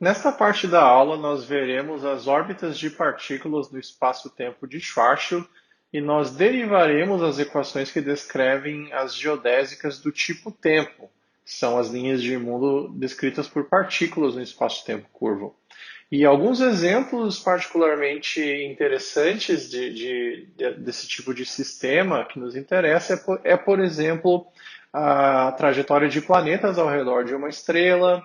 Nesta parte da aula, nós veremos as órbitas de partículas no espaço-tempo de Schwarzschild e nós derivaremos as equações que descrevem as geodésicas do tipo tempo, que são as linhas de mundo descritas por partículas no espaço-tempo curvo. E alguns exemplos particularmente interessantes desse tipo de sistema que nos interessa por exemplo, a trajetória de planetas ao redor de uma estrela,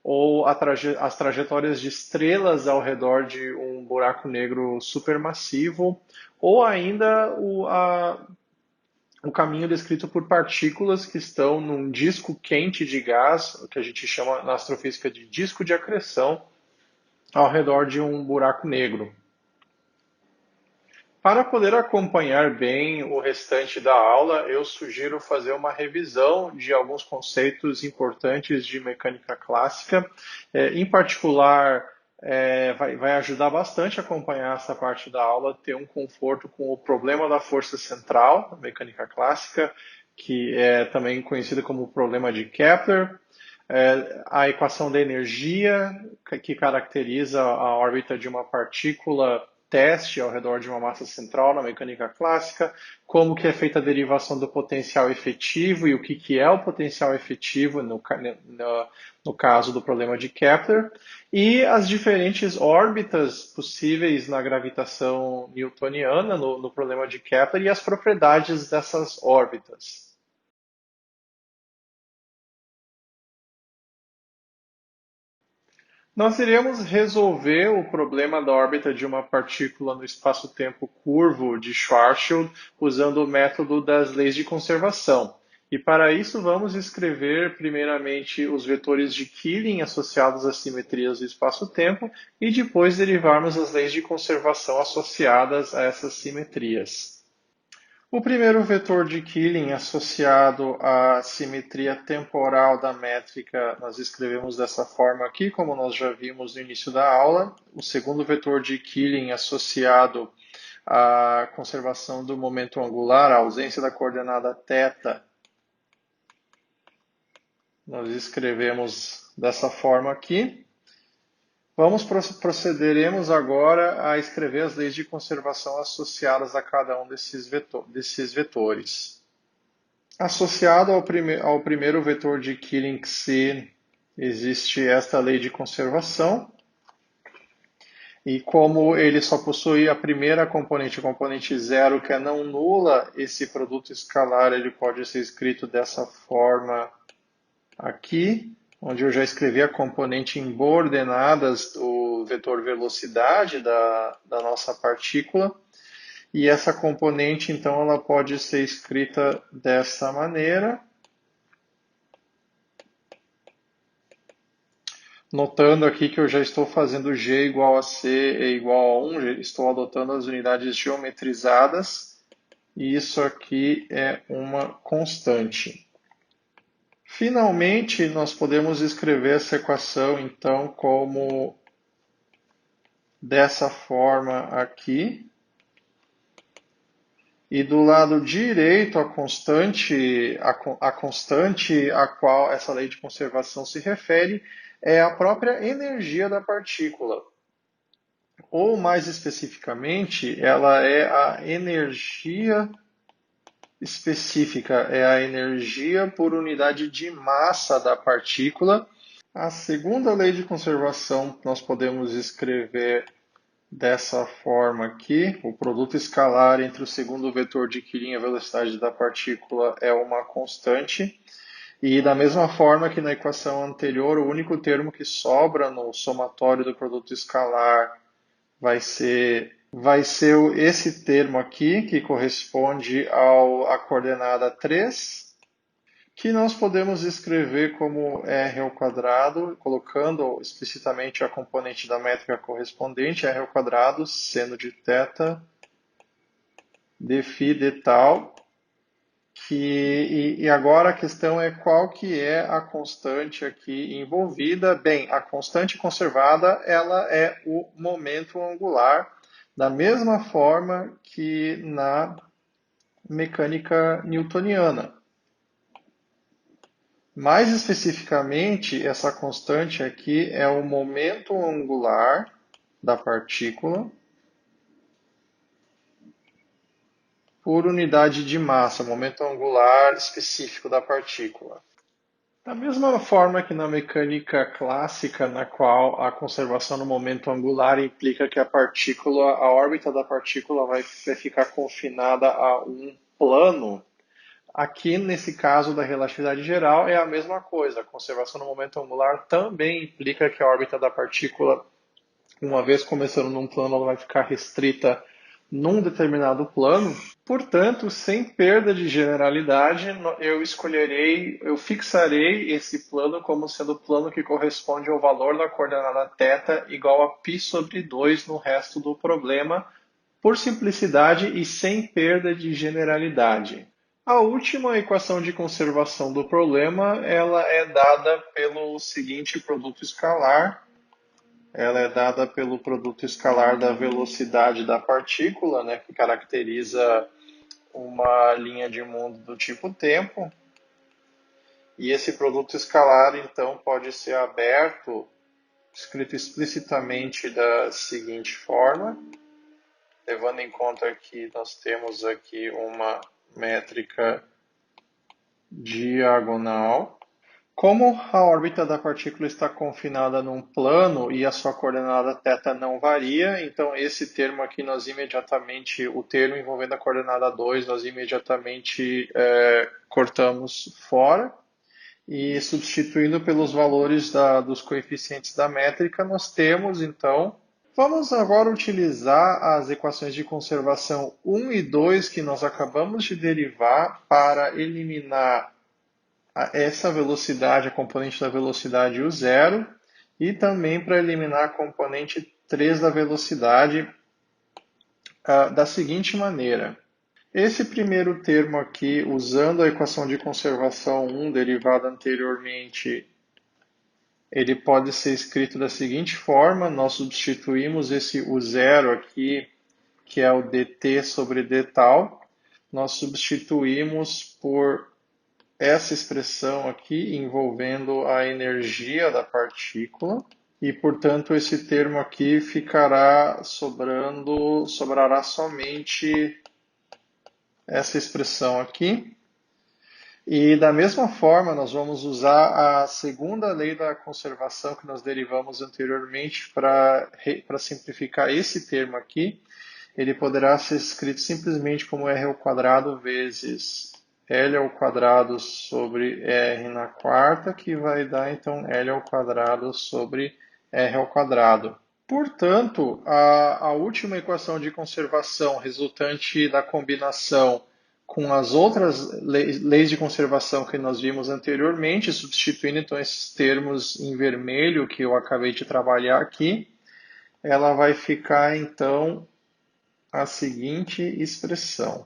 ou as trajetórias de estrelas ao redor de um buraco negro supermassivo, ou ainda o caminho descrito por partículas que estão num disco quente de gás, que a gente chama na astrofísica de disco de acreção, ao redor de um buraco negro. Para poder acompanhar bem o restante da aula, eu sugiro fazer uma revisão de alguns conceitos importantes de mecânica clássica. Em particular, vai ajudar bastante a acompanhar essa parte da aula, ter um conforto com o problema da força central, da mecânica clássica, que é também conhecida como o problema de Kepler, a equação da energia, que caracteriza a órbita de uma partícula teste ao redor de uma massa central na mecânica clássica, como que é feita a derivação do potencial efetivo e o que é o potencial efetivo no caso do problema de Kepler, e as diferentes órbitas possíveis na gravitação newtoniana no problema de Kepler e as propriedades dessas órbitas. Nós iremos resolver o problema da órbita de uma partícula no espaço-tempo curvo de Schwarzschild usando o método das leis de conservação. E para isso vamos escrever primeiramente os vetores de Killing associados às simetrias do espaço-tempo e depois derivarmos as leis de conservação associadas a essas simetrias. O primeiro vetor de Killing associado à simetria temporal da métrica, nós escrevemos dessa forma aqui, como nós já vimos no início da aula. O segundo vetor de Killing associado à conservação do momento angular, a ausência da coordenada θ, nós escrevemos dessa forma aqui. Procederemos agora a escrever as leis de conservação associadas a cada um desses vetores. Associado ao primeiro vetor de Killing Xi, existe esta lei de conservação. E como ele só possui a primeira componente, a componente zero, que é não nula, esse produto escalar ele pode ser escrito dessa forma aqui, onde eu já escrevi a componente em coordenadas do vetor velocidade da nossa partícula. E essa componente, então, ela pode ser escrita dessa maneira. Notando aqui que eu já estou fazendo G igual a C é igual a 1, estou adotando as unidades geometrizadas. E isso aqui é uma constante. Finalmente, nós podemos escrever essa equação, então, como dessa forma aqui. E do lado direito, a constante a qual essa lei de conservação se refere é a própria energia da partícula. Ou, mais especificamente, ela é a energia específica, é a energia por unidade de massa da partícula. A segunda lei de conservação nós podemos escrever dessa forma aqui. O produto escalar entre o segundo vetor de Killing e a velocidade da partícula é uma constante. E da mesma forma que na equação anterior, o único termo que sobra no somatório do produto escalar vai ser esse termo aqui, que corresponde à coordenada 3, que nós podemos escrever como r ao quadrado, colocando explicitamente a componente da métrica correspondente, r ao quadrado, seno de θ, d φ de tal. E agora a questão é qual que é a constante aqui envolvida. Bem, a constante conservada ela é o momento angular, da mesma forma que na mecânica newtoniana. Mais especificamente, essa constante aqui é o momento angular da partícula por unidade de massa, momento angular específico da partícula. Da mesma forma que na mecânica clássica, na qual a conservação no momento angular implica que a órbita da partícula vai ficar confinada a um plano, aqui nesse caso da relatividade geral é a mesma coisa. A conservação no momento angular também implica que a órbita da partícula, uma vez começando num plano, ela vai ficar restrita num determinado plano. Portanto, sem perda de generalidade, eu fixarei esse plano como sendo o plano que corresponde ao valor da coordenada θ igual a π sobre 2 no resto do problema, por simplicidade e sem perda de generalidade. A última equação de conservação do problema, ela é dada pelo seguinte produto escalar. Ela é dada pelo produto escalar da velocidade da partícula, né, que caracteriza uma linha de mundo do tipo tempo, e esse produto escalar então pode ser aberto, escrito explicitamente da seguinte forma, levando em conta que nós temos aqui uma métrica diagonal. Como a órbita da partícula está confinada num plano e a sua coordenada θ não varia, então esse termo aqui nós imediatamente, o termo envolvendo a coordenada 2, nós imediatamente cortamos fora. E substituindo pelos valores dos coeficientes da métrica, nós temos então. Vamos agora utilizar as equações de conservação 1 e 2 que nós acabamos de derivar para eliminar essa velocidade, a componente da velocidade u zero, e também para eliminar a componente 3 da velocidade da seguinte maneira. Esse primeiro termo aqui, usando a equação de conservação 1 derivada anteriormente, ele pode ser escrito da seguinte forma, nós substituímos esse u zero aqui, que é o dt sobre d tal, nós substituímos por essa expressão aqui envolvendo a energia da partícula e, portanto, esse termo aqui sobrará somente essa expressão aqui. E da mesma forma, nós vamos usar a segunda lei da conservação que nós derivamos anteriormente para simplificar esse termo aqui. Ele poderá ser escrito simplesmente como r ao quadrado vezes L ao quadrado sobre R na quarta, que vai dar então L ao quadrado sobre R ao quadrado. Portanto, a última equação de conservação resultante da combinação com as outras leis de conservação que nós vimos anteriormente, substituindo então esses termos em vermelho que eu acabei de trabalhar aqui, ela vai ficar então a seguinte expressão.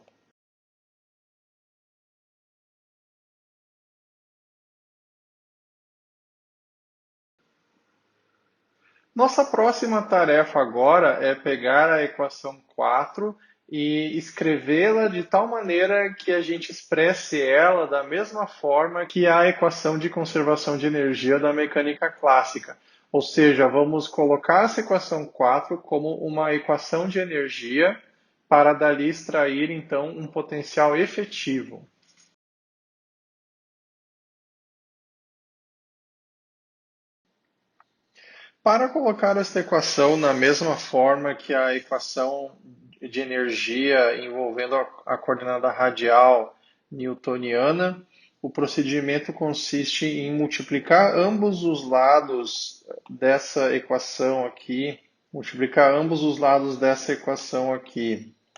Nossa próxima tarefa agora é pegar a equação 4 e escrevê-la de tal maneira que a gente expresse ela da mesma forma que a equação de conservação de energia da mecânica clássica. Ou seja, vamos colocar essa equação 4 como uma equação de energia para dali extrair então um potencial efetivo. Para colocar esta equação na mesma forma que a equação de energia envolvendo a coordenada radial newtoniana, o procedimento consiste em multiplicar ambos os lados dessa equação aqui,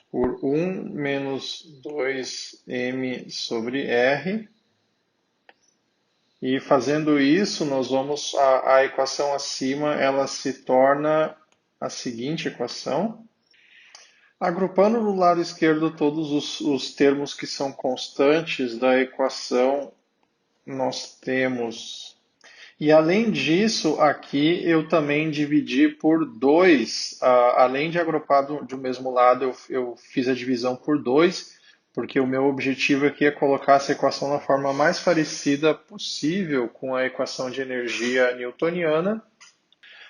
por 1 menos 2m sobre r. E fazendo isso, a equação acima ela se torna a seguinte equação. Agrupando no lado esquerdo todos os termos que são constantes da equação, nós temos. E além disso, aqui eu também dividi por 2, além de agrupar de um mesmo lado, eu fiz a divisão por 2, porque o meu objetivo aqui é colocar essa equação na forma mais parecida possível com a equação de energia newtoniana.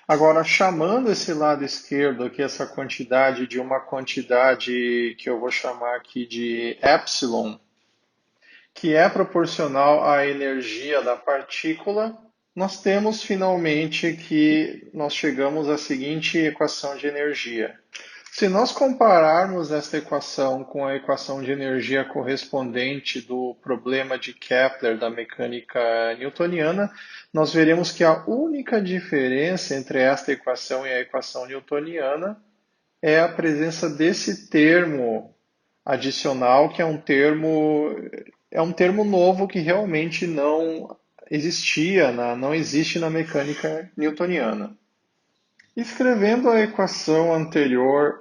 Agora, chamando esse lado esquerdo aqui, essa quantidade de uma quantidade que eu vou chamar aqui de epsilon, que é proporcional à energia da partícula, nós temos finalmente que nós chegamos à seguinte equação de energia. Se nós compararmos esta equação com a equação de energia correspondente do problema de Kepler da mecânica newtoniana, nós veremos que a única diferença entre esta equação e a equação newtoniana é a presença desse termo adicional, que é um termo novo que realmente não existia, não existe na mecânica newtoniana. Escrevendo a equação anterior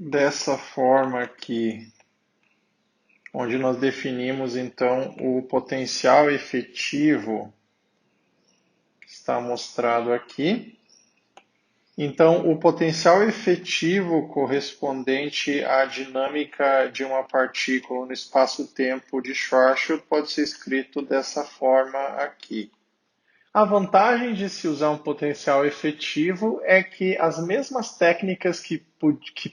dessa forma aqui, onde nós definimos então o potencial efetivo que está mostrado aqui. Então, o potencial efetivo correspondente à dinâmica de uma partícula no espaço-tempo de Schwarzschild pode ser escrito dessa forma aqui. A vantagem de se usar um potencial efetivo é que as mesmas técnicas que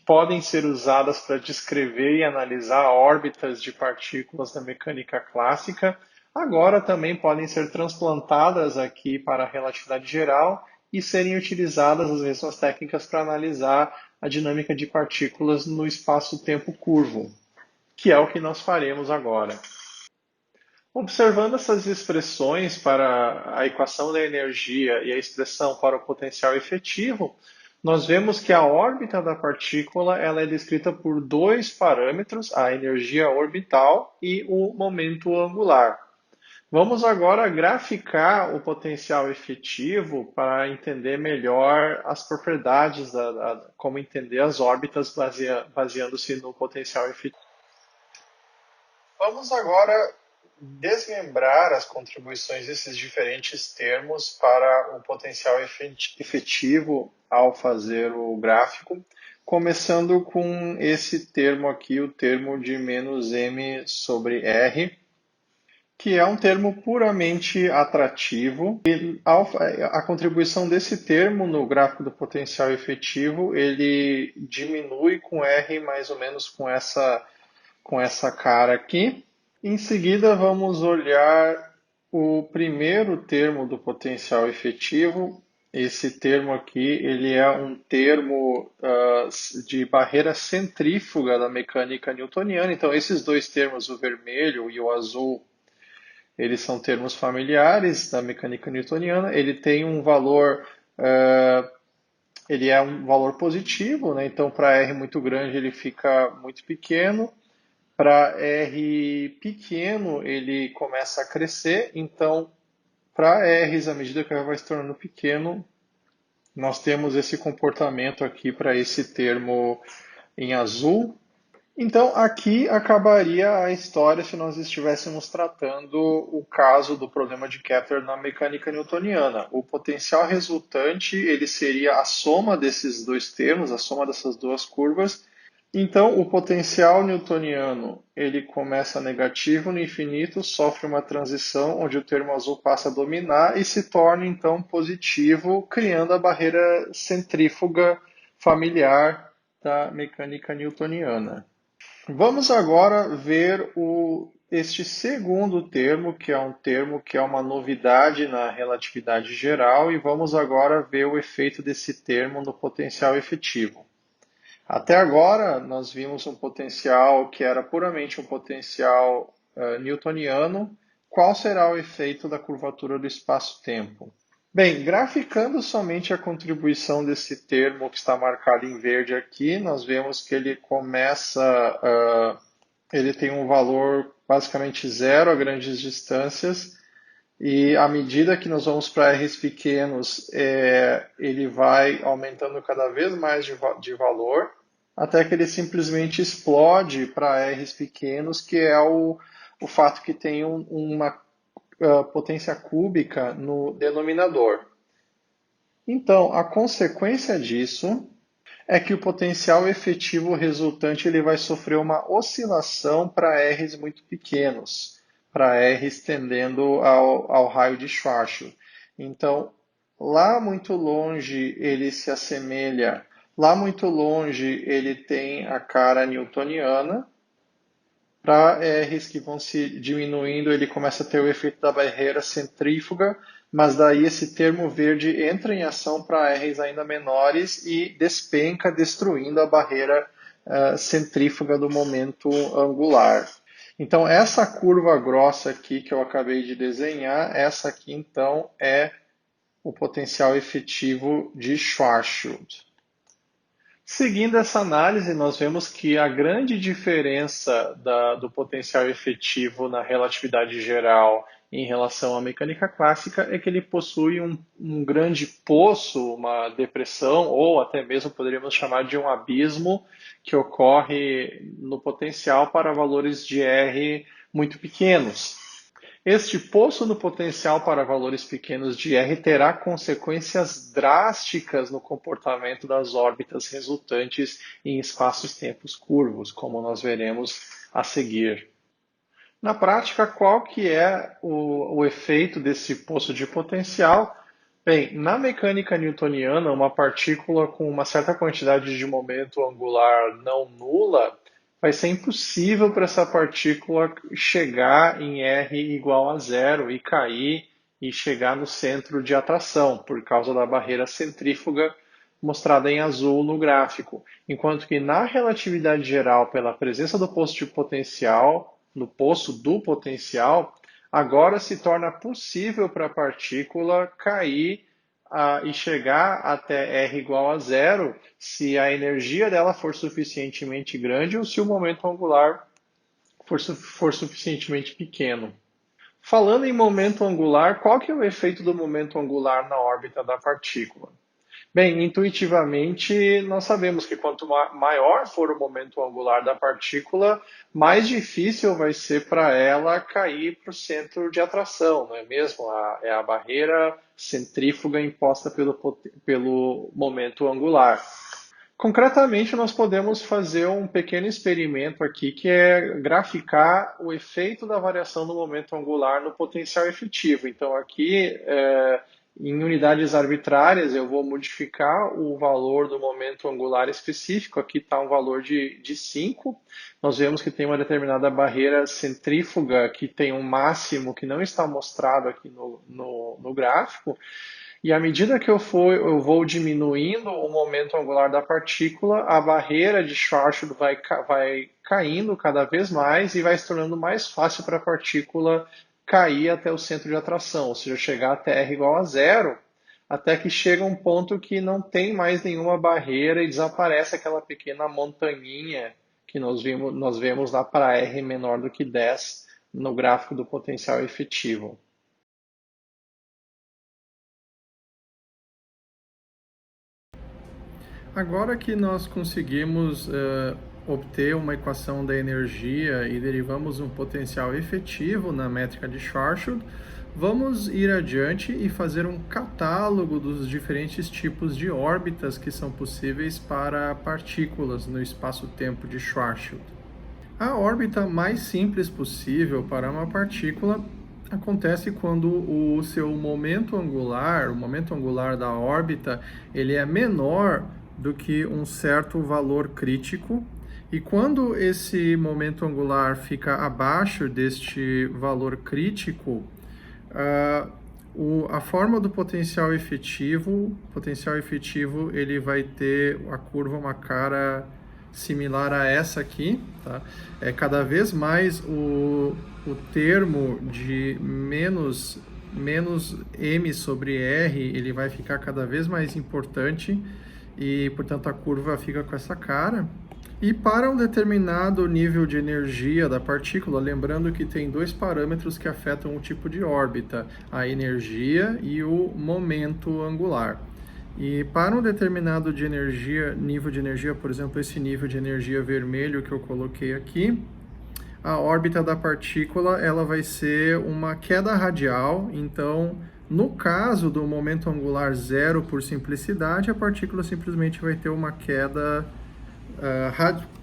podem ser usadas para descrever e analisar órbitas de partículas da mecânica clássica, agora também podem ser transplantadas aqui para a relatividade geral e serem utilizadas as mesmas técnicas para analisar a dinâmica de partículas no espaço-tempo curvo, que é o que nós faremos agora. Observando essas expressões para a equação da energia e a expressão para o potencial efetivo, nós vemos que a órbita da partícula ela é descrita por dois parâmetros, a energia orbital e o momento angular. Vamos agora graficar o potencial efetivo para entender melhor as propriedades, como entender as órbitas baseando-se no potencial efetivo. Vamos agora desmembrar as contribuições desses diferentes termos para o potencial efetivo ao fazer o gráfico, começando com esse termo aqui, o termo de menos m sobre r, que é um termo puramente atrativo. E a contribuição desse termo no gráfico do potencial efetivo, ele diminui com r mais ou menos com essa cara aqui. Em seguida, vamos olhar o primeiro termo do potencial efetivo. Esse termo aqui, ele é um termo de barreira centrífuga da mecânica newtoniana. Então, esses dois termos, o vermelho e o azul, eles são termos familiares da mecânica newtoniana. Ele tem um valor, ele é um valor positivo, né? Então, para R muito grande, ele fica muito pequeno. Para R pequeno, ele começa a crescer, então, para R's, à medida que R vai se tornando pequeno, nós temos esse comportamento aqui para esse termo em azul. Então, aqui acabaria a história se nós estivéssemos tratando o caso do problema de Kepler na mecânica newtoniana. O potencial resultante, ele seria a soma desses dois termos, a soma dessas duas curvas. Então, o potencial newtoniano ele começa negativo no infinito, sofre uma transição onde o termo azul passa a dominar e se torna então positivo, criando a barreira centrífuga familiar da mecânica newtoniana. Vamos agora ver este segundo termo, que é um termo que é uma novidade na relatividade geral, e vamos agora ver o efeito desse termo no potencial efetivo. Até agora, nós vimos um potencial que era puramente um potencial newtoniano. Qual será o efeito da curvatura do espaço-tempo? Bem, graficando somente a contribuição desse termo que está marcado em verde aqui, nós vemos que ele ele tem um valor basicamente zero a grandes distâncias, e à medida que nós vamos para R's pequenos, ele vai aumentando cada vez mais de valor, até que ele simplesmente explode para R's pequenos, que é o fato que tem uma potência cúbica no denominador. Então, a consequência disso É que o potencial efetivo resultante ele vai sofrer uma oscilação para R's muito pequenos, para R's tendendo ao raio de Schwarzschild. Então, lá muito longe ele se assemelha, lá muito longe ele tem a cara newtoniana, para R's que vão se diminuindo, ele começa a ter o efeito da barreira centrífuga, mas daí esse termo verde entra em ação para R's ainda menores e despenca, destruindo a barreira centrífuga do momento angular. Então, essa curva grossa aqui que eu acabei de desenhar, essa aqui então é o potencial efetivo de Schwarzschild. Seguindo essa análise, nós vemos que a grande diferença do potencial efetivo na relatividade geral em relação à mecânica clássica é que ele possui um grande poço, uma depressão, ou até mesmo poderíamos chamar de um abismo, que ocorre no potencial para valores de R muito pequenos. Este poço no potencial para valores pequenos de R terá consequências drásticas no comportamento das órbitas resultantes em espaços-tempos curvos, como nós veremos a seguir. Na prática, qual que é o efeito desse poço de potencial? Bem, na mecânica newtoniana, uma partícula com uma certa quantidade de momento angular não nula vai ser impossível para essa partícula chegar em R igual a zero e cair e chegar no centro de atração, por causa da barreira centrífuga mostrada em azul no gráfico. Enquanto que na relatividade geral, pela presença do poço de potencial, no poço do potencial, agora se torna possível para a partícula cair e chegar até R igual a zero se a energia dela for suficientemente grande ou se o momento angular for suficientemente pequeno. Falando em momento angular, qual que é o efeito do momento angular na órbita da partícula? Bem, intuitivamente, nós sabemos que quanto maior for o momento angular da partícula, mais difícil vai ser para ela cair para o centro de atração, não é mesmo? É a barreira centrífuga imposta pelo momento angular. Concretamente, nós podemos fazer um pequeno experimento aqui, que é graficar o efeito da variação do momento angular no potencial efetivo. Então, aqui, em unidades arbitrárias, eu vou modificar o valor do momento angular específico. Aqui está um valor de 5. Nós vemos que tem uma determinada barreira centrífuga que tem um máximo que não está mostrado aqui no gráfico. E à medida que eu vou diminuindo o momento angular da partícula, a barreira de Schwarzschild vai caindo cada vez mais e vai se tornando mais fácil para a partícula cair até o centro de atração, ou seja, chegar até R igual a zero, até que chega um ponto que não tem mais nenhuma barreira e desaparece aquela pequena montanhinha que nós vemos lá para R menor do que 10 no gráfico do potencial efetivo. Agora que nós conseguimos obter uma equação da energia e derivamos um potencial efetivo na métrica de Schwarzschild, vamos ir adiante e fazer um catálogo dos diferentes tipos de órbitas que são possíveis para partículas no espaço-tempo de Schwarzschild. A órbita mais simples possível para uma partícula acontece quando o seu momento angular, o momento angular da órbita, ele é menor do que um certo valor crítico, e quando esse momento angular fica abaixo deste valor crítico, a forma do potencial efetivo ele vai ter a curva, uma cara similar a essa aqui, tá? Cada vez mais o termo de menos m sobre r, ele vai ficar cada vez mais importante e, portanto, a curva fica com essa cara. E para um determinado nível de energia da partícula, lembrando que tem dois parâmetros que afetam o tipo de órbita, a energia e o momento angular. E para um determinado nível de energia, por exemplo, esse nível de energia vermelho que eu coloquei aqui, a órbita da partícula ela vai ser uma queda radial, então No caso do momento angular zero, por simplicidade, a partícula simplesmente vai ter uma queda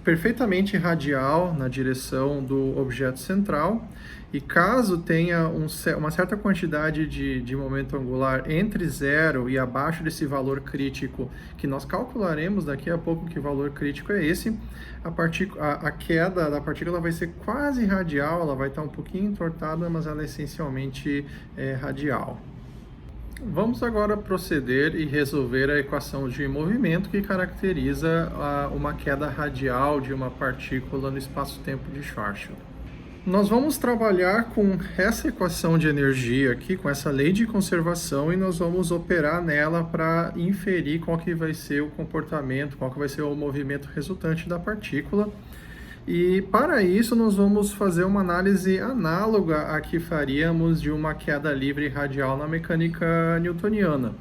perfeitamente radial na direção do objeto central, e caso tenha uma certa quantidade de momento angular entre zero e abaixo desse valor crítico, que nós calcularemos daqui a pouco que valor crítico é esse, a queda da partícula vai ser quase radial, ela vai estar um pouquinho entortada, mas ela é essencialmente radial. Vamos agora proceder e resolver a equação de movimento que caracteriza uma queda radial de uma partícula no espaço-tempo de Schwarzschild. Nós vamos trabalhar com essa equação de energia aqui, com essa lei de conservação, e nós vamos operar nela para inferir qual que vai ser o comportamento, qual que vai ser o movimento resultante da partícula. E para isso nós vamos fazer uma análise análoga à que faríamos de uma queda livre radial na mecânica newtoniana.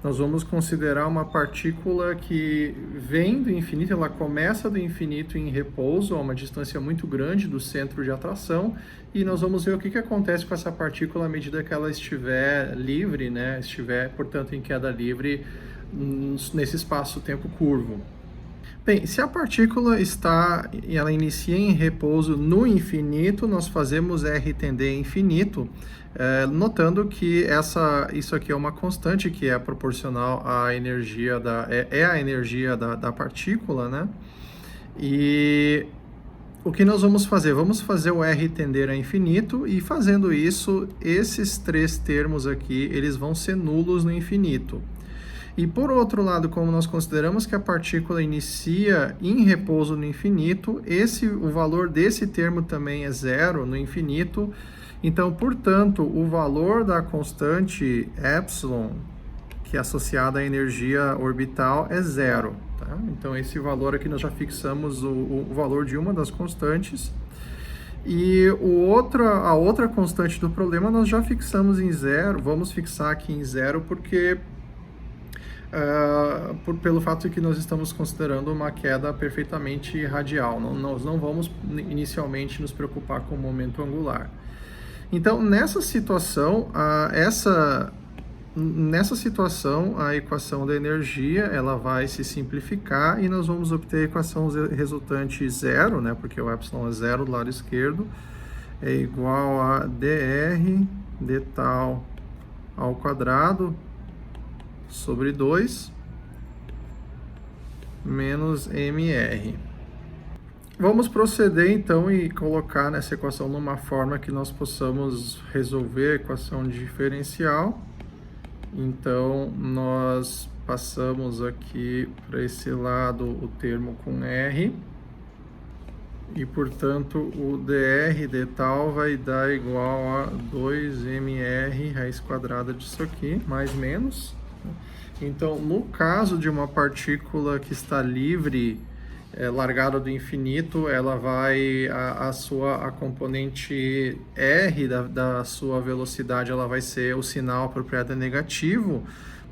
Nós vamos considerar uma partícula que vem do infinito, ela começa do infinito em repouso, a uma distância muito grande do centro de atração, e nós vamos ver o que acontece com essa partícula à medida que ela estiver livre, né? Estiver, portanto, em queda livre nesse espaço-tempo curvo. Bem, se a partícula ela inicia em repouso no infinito, nós fazemos R tender a infinito, notando que isso aqui é uma constante que é proporcional à energia a energia da partícula, né? E o que nós vamos fazer? Vamos fazer o R tender a infinito, e fazendo isso, esses três termos aqui, eles vão ser nulos no infinito. E por outro lado, como nós consideramos que a partícula inicia em repouso no infinito, o valor desse termo também é zero no infinito. Então, portanto, o valor da constante epsilon, que é associada à energia orbital, é zero. Tá? Então, esse valor aqui nós já fixamos o valor de uma das constantes. E a outra constante do problema nós já fixamos em zero. Vamos fixar aqui em zero porque pelo fato de que nós estamos considerando uma queda perfeitamente radial. Nós não vamos inicialmente nos preocupar com o momento angular. Então, nessa situação, a equação da energia ela vai se simplificar e nós vamos obter a equação resultante zero, né, porque o epsilon é zero do lado esquerdo, é igual a dr d tal ao quadrado sobre 2 menos mr. Vamos proceder então e colocar nessa equação numa forma que nós possamos resolver a equação diferencial. Então nós passamos aqui para esse lado o termo com r, e portanto o dr d tal vai dar igual a 2mr raiz quadrada disso aqui, mais menos. Então, no caso de uma partícula que está livre, largada do infinito, ela vai, a componente R da sua velocidade, ela vai ser o sinal apropriado é negativo,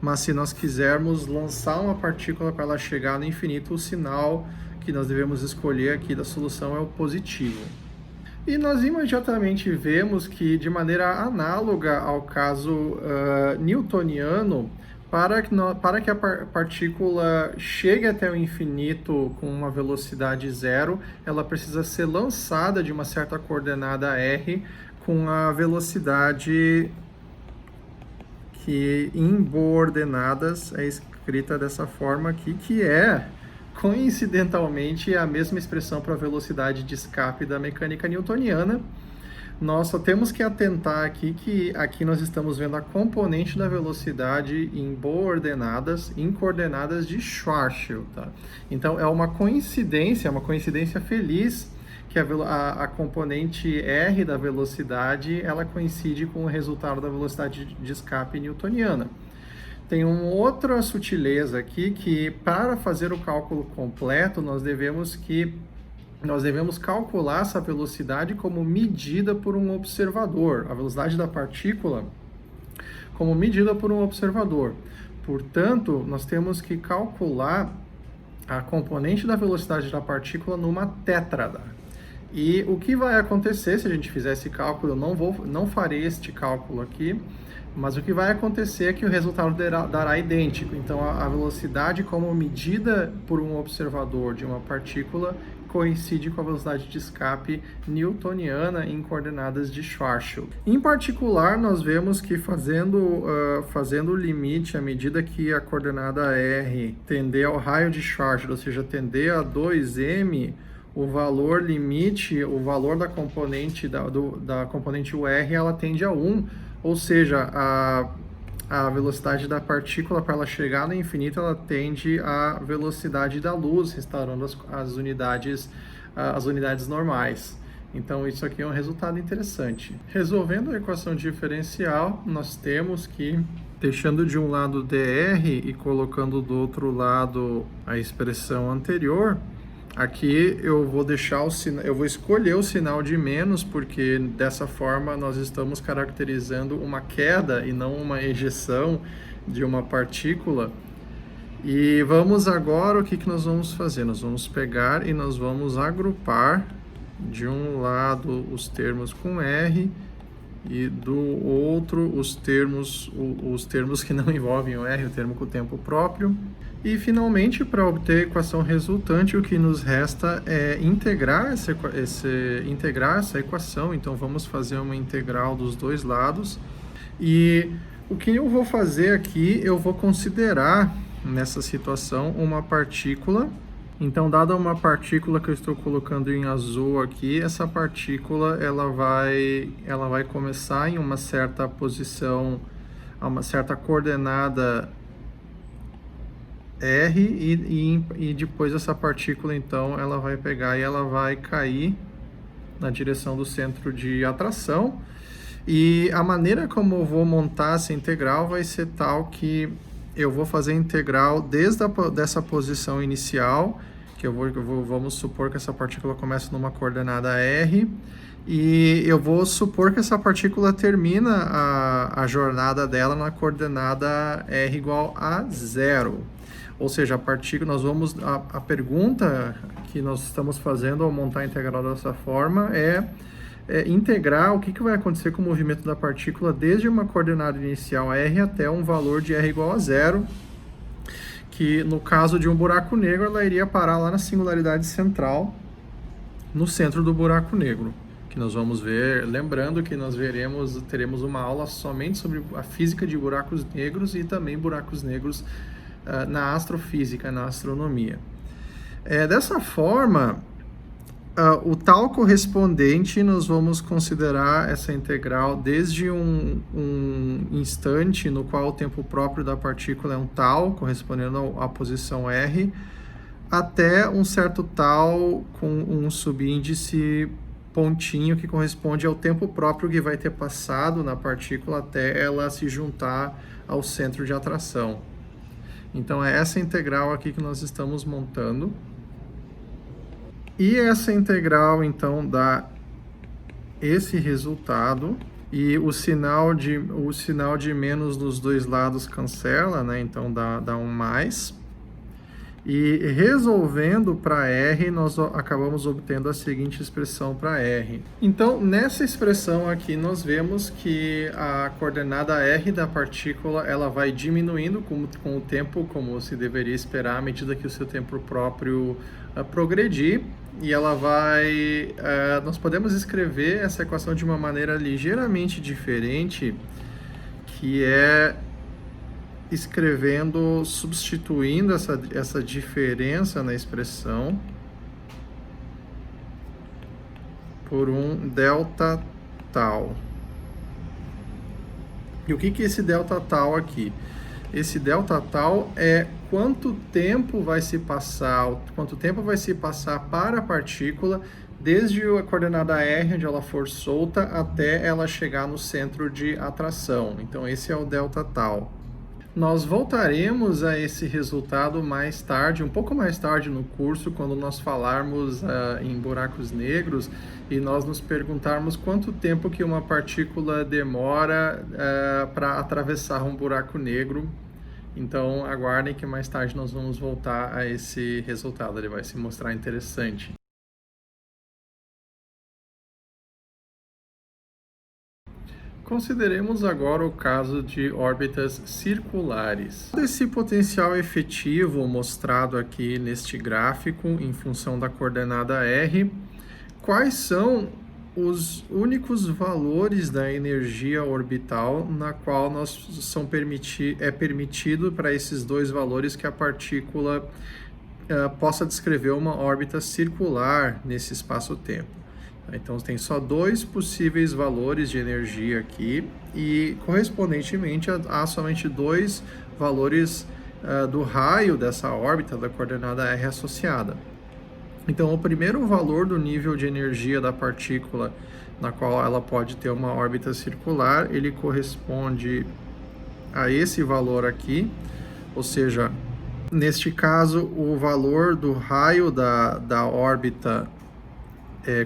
mas se nós quisermos lançar uma partícula para ela chegar no infinito, o sinal que nós devemos escolher aqui da solução é o positivo. E nós imediatamente vemos que, de maneira análoga ao caso newtoniano, para que a partícula chegue até o infinito com uma velocidade zero, ela precisa ser lançada de uma certa coordenada r com a velocidade que em coordenadas é escrita dessa forma aqui, que é, coincidentalmente, a mesma expressão para a velocidade de escape da mecânica newtoniana. Nós só temos que atentar aqui que aqui nós estamos vendo a componente da velocidade em coordenadas de Schwarzschild. Tá? Então é uma coincidência feliz, que a componente r da velocidade ela coincide com o resultado da velocidade de escape newtoniana. Tem uma outra sutileza aqui, que para fazer o cálculo completo nós devemos calcular essa velocidade como medida por um observador, a velocidade da partícula como medida por um observador. Portanto, nós temos que calcular a componente da velocidade da partícula numa tétrada. E o que vai acontecer se a gente fizer esse cálculo, eu não farei este cálculo aqui, mas o que vai acontecer é que o resultado dará idêntico. Então, a velocidade como medida por um observador de uma partícula coincide com a velocidade de escape newtoniana em coordenadas de Schwarzschild. Em particular, nós vemos que fazendo o limite, à medida que a coordenada R tender ao raio de Schwarzschild, ou seja, tender a 2m, o valor limite, o valor da componente da componente UR, ela tende a 1, ou seja, a velocidade da partícula, para ela chegar no infinito, ela tende à velocidade da luz, restaurando as unidades normais. Então, isso aqui é um resultado interessante. Resolvendo a equação diferencial, nós temos que, deixando de um lado dr e colocando do outro lado a expressão anterior, aqui eu vou escolher o sinal de menos, porque dessa forma nós estamos caracterizando uma queda e não uma ejeção de uma partícula. E vamos agora, o que nós vamos fazer? Nós vamos pegar e nós vamos agrupar de um lado os termos com R e do outro os termos que não envolvem o R, o termo com o tempo próprio. E, finalmente, para obter a equação resultante, o que nos resta é integrar essa equação. Então, vamos fazer uma integral dos dois lados. E o que eu vou fazer aqui, eu vou considerar, nessa situação, uma partícula. Então, dada uma partícula que eu estou colocando em azul aqui, essa partícula ela vai começar em uma certa posição, a uma certa coordenada R, e depois essa partícula, então, ela vai pegar e ela vai cair na direção do centro de atração. E a maneira como eu vou montar essa integral vai ser tal que eu vou fazer a integral dessa posição inicial, que vamos supor que essa partícula começa numa coordenada R, e eu vou supor que essa partícula termina a jornada dela na coordenada R igual a 0. Ou seja, a pergunta que nós estamos fazendo ao montar a integral dessa forma é integrar o que vai acontecer com o movimento da partícula desde uma coordenada inicial R até um valor de R igual a 0, que no caso de um buraco negro, ela iria parar lá na singularidade central, no centro do buraco negro, que nós vamos ver, lembrando que teremos uma aula somente sobre a física de buracos negros e também buracos negros na astrofísica, na astronomia. Dessa forma, o tal correspondente, nós vamos considerar essa integral desde um instante no qual o tempo próprio da partícula é um tal, correspondendo à posição R, até um certo tal com um subíndice pontinho que corresponde ao tempo próprio que vai ter passado na partícula até ela se juntar ao centro de atração. Então, é essa integral aqui que nós estamos montando. E essa integral, então, dá esse resultado. E o sinal de menos dos dois lados cancela, né? Então, dá um mais. E resolvendo para R, nós acabamos obtendo a seguinte expressão para R. Então, nessa expressão aqui, nós vemos que a coordenada R da partícula ela vai diminuindo com o tempo, como se deveria esperar, à medida que o seu tempo próprio progredir. E nós podemos escrever essa equação de uma maneira ligeiramente diferente, que é substituindo essa diferença na expressão por um delta tal. E o que é esse delta tal aqui? Esse delta tal é quanto tempo vai se passar para a partícula desde a coordenada R, onde ela for solta, até ela chegar no centro de atração. Então, esse é o delta tal. Nós voltaremos a esse resultado mais tarde, um pouco mais tarde no curso, quando nós falarmos em buracos negros e nós nos perguntarmos quanto tempo que uma partícula demora para atravessar um buraco negro. Então, aguardem que mais tarde nós vamos voltar a esse resultado, ele vai se mostrar interessante. Consideremos agora o caso de órbitas circulares. Esse potencial efetivo mostrado aqui neste gráfico em função da coordenada r, quais são os únicos valores da energia orbital na qual é permitido para esses dois valores que a partícula possa descrever uma órbita circular nesse espaço-tempo. Então, tem só dois possíveis valores de energia aqui e, correspondentemente, há somente dois valores do raio dessa órbita da coordenada r associada. Então, o primeiro valor do nível de energia da partícula na qual ela pode ter uma órbita circular, ele corresponde a esse valor aqui, ou seja, neste caso, o valor do raio da órbita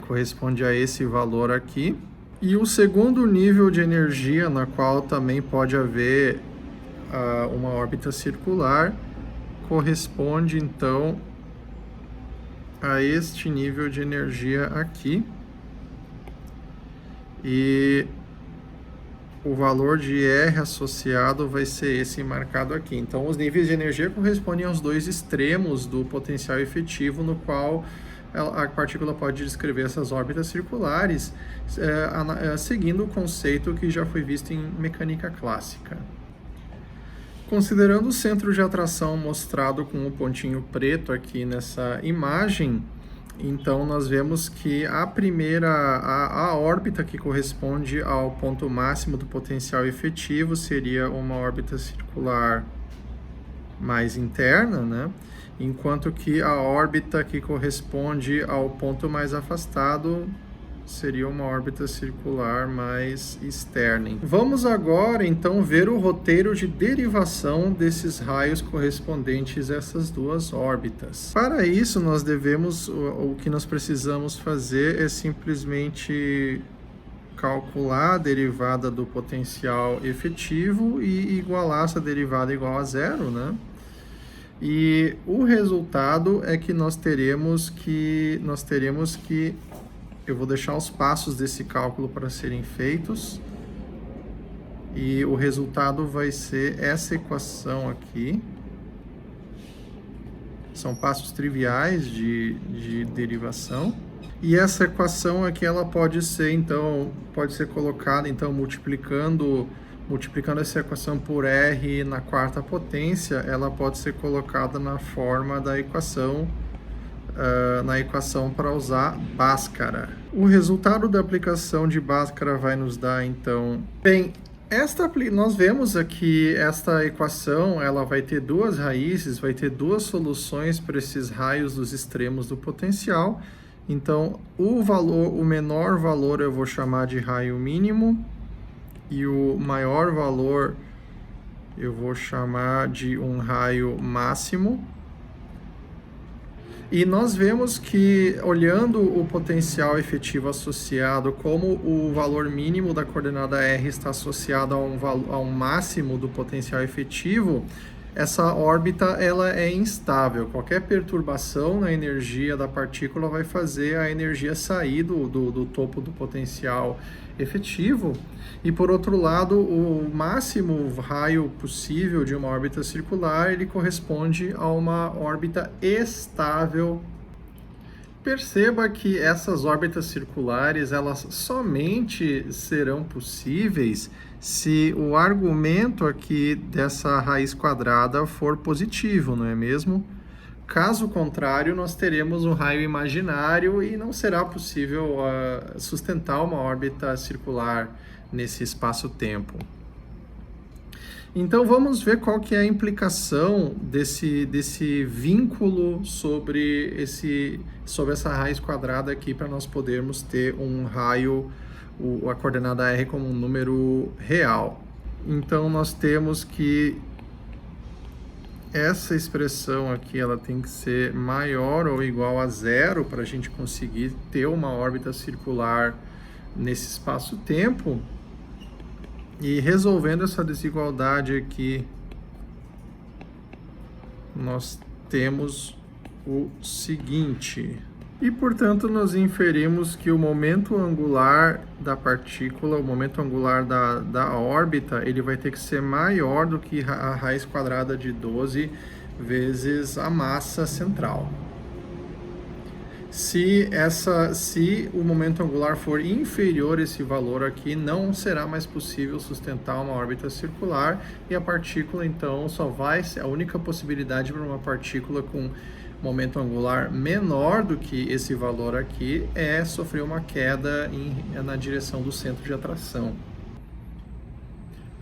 corresponde a esse valor aqui. E o segundo nível de energia, na qual também pode haver uma órbita circular, corresponde então a este nível de energia aqui. E o valor de R associado vai ser esse marcado aqui. Então, os níveis de energia correspondem aos dois extremos do potencial efetivo, no qual a partícula pode descrever essas órbitas circulares, seguindo o conceito que já foi visto em mecânica clássica. Considerando o centro de atração mostrado com o pontinho preto aqui nessa imagem, então nós vemos que a órbita que corresponde ao ponto máximo do potencial efetivo seria uma órbita circular mais interna, né? Enquanto que a órbita que corresponde ao ponto mais afastado seria uma órbita circular mais externa. Vamos agora, então, ver o roteiro de derivação desses raios correspondentes a essas duas órbitas. Para isso, o que nós precisamos fazer é simplesmente calcular a derivada do potencial efetivo e igualar essa derivada igual a zero, né? E o resultado é que nós teremos que eu vou deixar os passos desse cálculo para serem feitos. E o resultado vai ser essa equação aqui. São passos triviais de derivação. E essa equação aqui, ela pode ser colocada, então, multiplicando essa equação por R na quarta potência, ela pode ser colocada na forma da equação, para usar Bhaskara. O resultado da aplicação de Bhaskara vai nos dar, então... Bem, nós vemos aqui esta equação, ela vai ter duas raízes, vai ter duas soluções para esses raios dos extremos do potencial. Então, o menor valor eu vou chamar de raio mínimo, e o maior valor eu vou chamar de um raio máximo. E nós vemos que, olhando o potencial efetivo associado, como o valor mínimo da coordenada R está associado a um máximo do potencial efetivo, essa órbita ela é instável. Qualquer perturbação na energia da partícula vai fazer a energia sair do topo do potencial efetivo. E, por outro lado, o máximo raio possível de uma órbita circular, ele corresponde a uma órbita estável. Perceba que essas órbitas circulares, elas somente serão possíveis se o argumento aqui dessa raiz quadrada for positivo, não é mesmo? Caso contrário, nós teremos um raio imaginário e não será possível sustentar uma órbita circular nesse espaço-tempo. Então, vamos ver qual que é a implicação desse vínculo sobre essa raiz quadrada aqui, para nós podermos ter um raio, a coordenada R como um número real. Então, nós temos que essa expressão aqui, ela tem que ser maior ou igual a zero para a gente conseguir ter uma órbita circular nesse espaço-tempo. E resolvendo essa desigualdade aqui, nós temos o seguinte. E, portanto, nós inferimos que o momento angular da partícula, o momento angular da órbita, ele vai ter que ser maior do que a raiz quadrada de 12 vezes a massa central. Se o momento angular for inferior a esse valor aqui, não será mais possível sustentar uma órbita circular e a partícula, então, só vai ser a única possibilidade para uma partícula com momento angular menor do que esse valor aqui é sofrer uma queda na direção do centro de atração.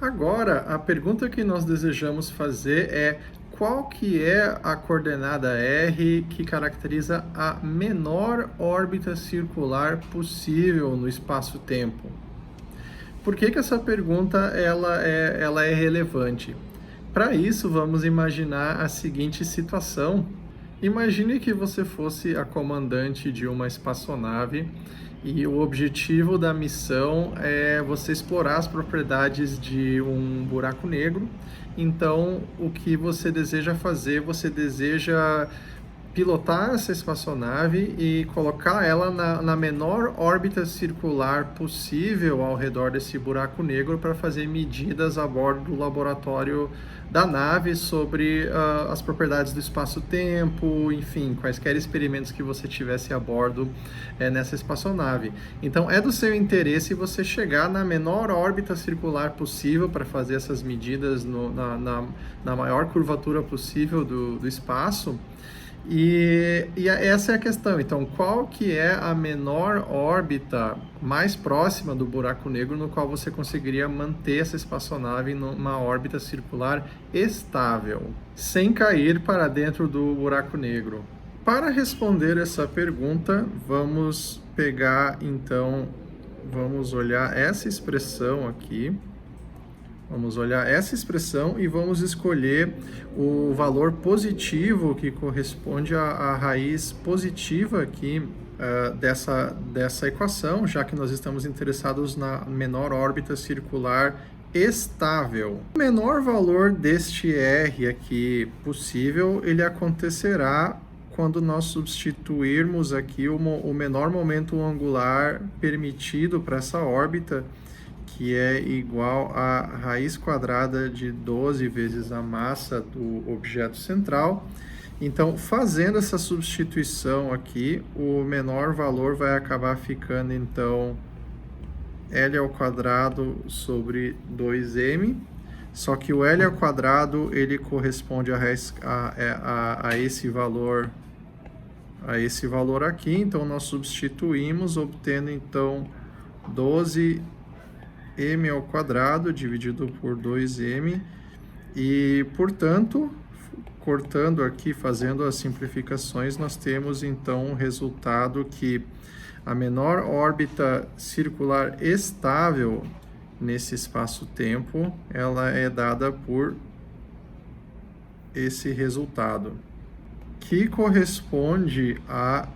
Agora, a pergunta que nós desejamos fazer é: qual que é a coordenada R que caracteriza a menor órbita circular possível no espaço-tempo? Por que que essa pergunta ela é relevante? Para isso, vamos imaginar a seguinte situação. Imagine que você fosse a comandante de uma espaçonave e o objetivo da missão é você explorar as propriedades de um buraco negro. Então, o que você deseja fazer? Você deseja pilotar essa espaçonave e colocar ela na menor órbita circular possível ao redor desse buraco negro para fazer medidas a bordo do laboratório da nave sobre as propriedades do espaço-tempo, enfim, quaisquer experimentos que você tivesse a bordo nessa espaçonave. Então, é do seu interesse você chegar na menor órbita circular possível para fazer essas medidas na maior curvatura possível do espaço. E essa é a questão. Então, qual que é a menor órbita mais próxima do buraco negro no qual você conseguiria manter essa espaçonave numa órbita circular estável, sem cair para dentro do buraco negro? Para responder essa pergunta, vamos olhar essa expressão aqui. Vamos olhar essa expressão e vamos escolher o valor positivo que corresponde à raiz positiva aqui dessa equação, já que nós estamos interessados na menor órbita circular estável. O menor valor deste R aqui possível, ele acontecerá quando nós substituirmos aqui o menor momento angular permitido para essa órbita, que é igual a raiz quadrada de 12 vezes a massa do objeto central. Então, fazendo essa substituição aqui, o menor valor vai acabar ficando, então, L ao quadrado sobre 2m, só que o L ao quadrado, ele corresponde a esse valor aqui, então nós substituímos, obtendo, então, 12m ao quadrado dividido por 2m e, portanto, cortando aqui, fazendo as simplificações, nós temos então um resultado que a menor órbita circular estável nesse espaço-tempo, ela é dada por esse resultado, que corresponde a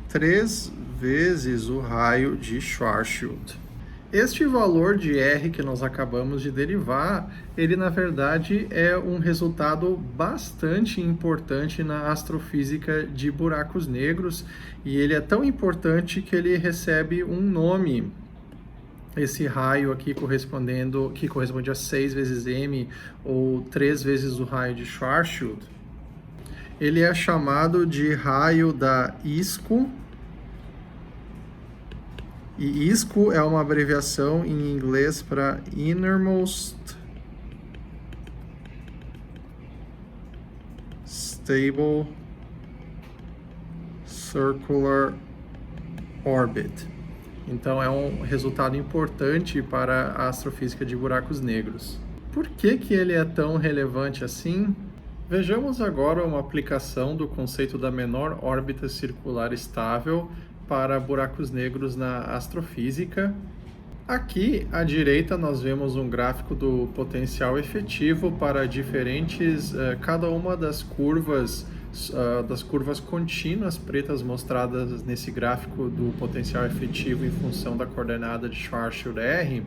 3 vezes o raio de Schwarzschild. Este valor de R que nós acabamos de derivar, ele na verdade é um resultado bastante importante na astrofísica de buracos negros, e ele é tão importante que ele recebe um nome. Esse raio aqui que corresponde a 6 vezes m, ou 3 vezes o raio de Schwarzschild, ele é chamado de raio da ISCO. E ISCO é uma abreviação em inglês para Innermost Stable Circular Orbit. Então é um resultado importante para a astrofísica de buracos negros. Por que que ele é tão relevante assim? Vejamos agora uma aplicação do conceito da menor órbita circular estável para buracos negros na astrofísica. Aqui à direita nós vemos um gráfico do potencial efetivo para cada uma das curvas contínuas pretas mostradas nesse gráfico do potencial efetivo em função da coordenada de Schwarzschild R.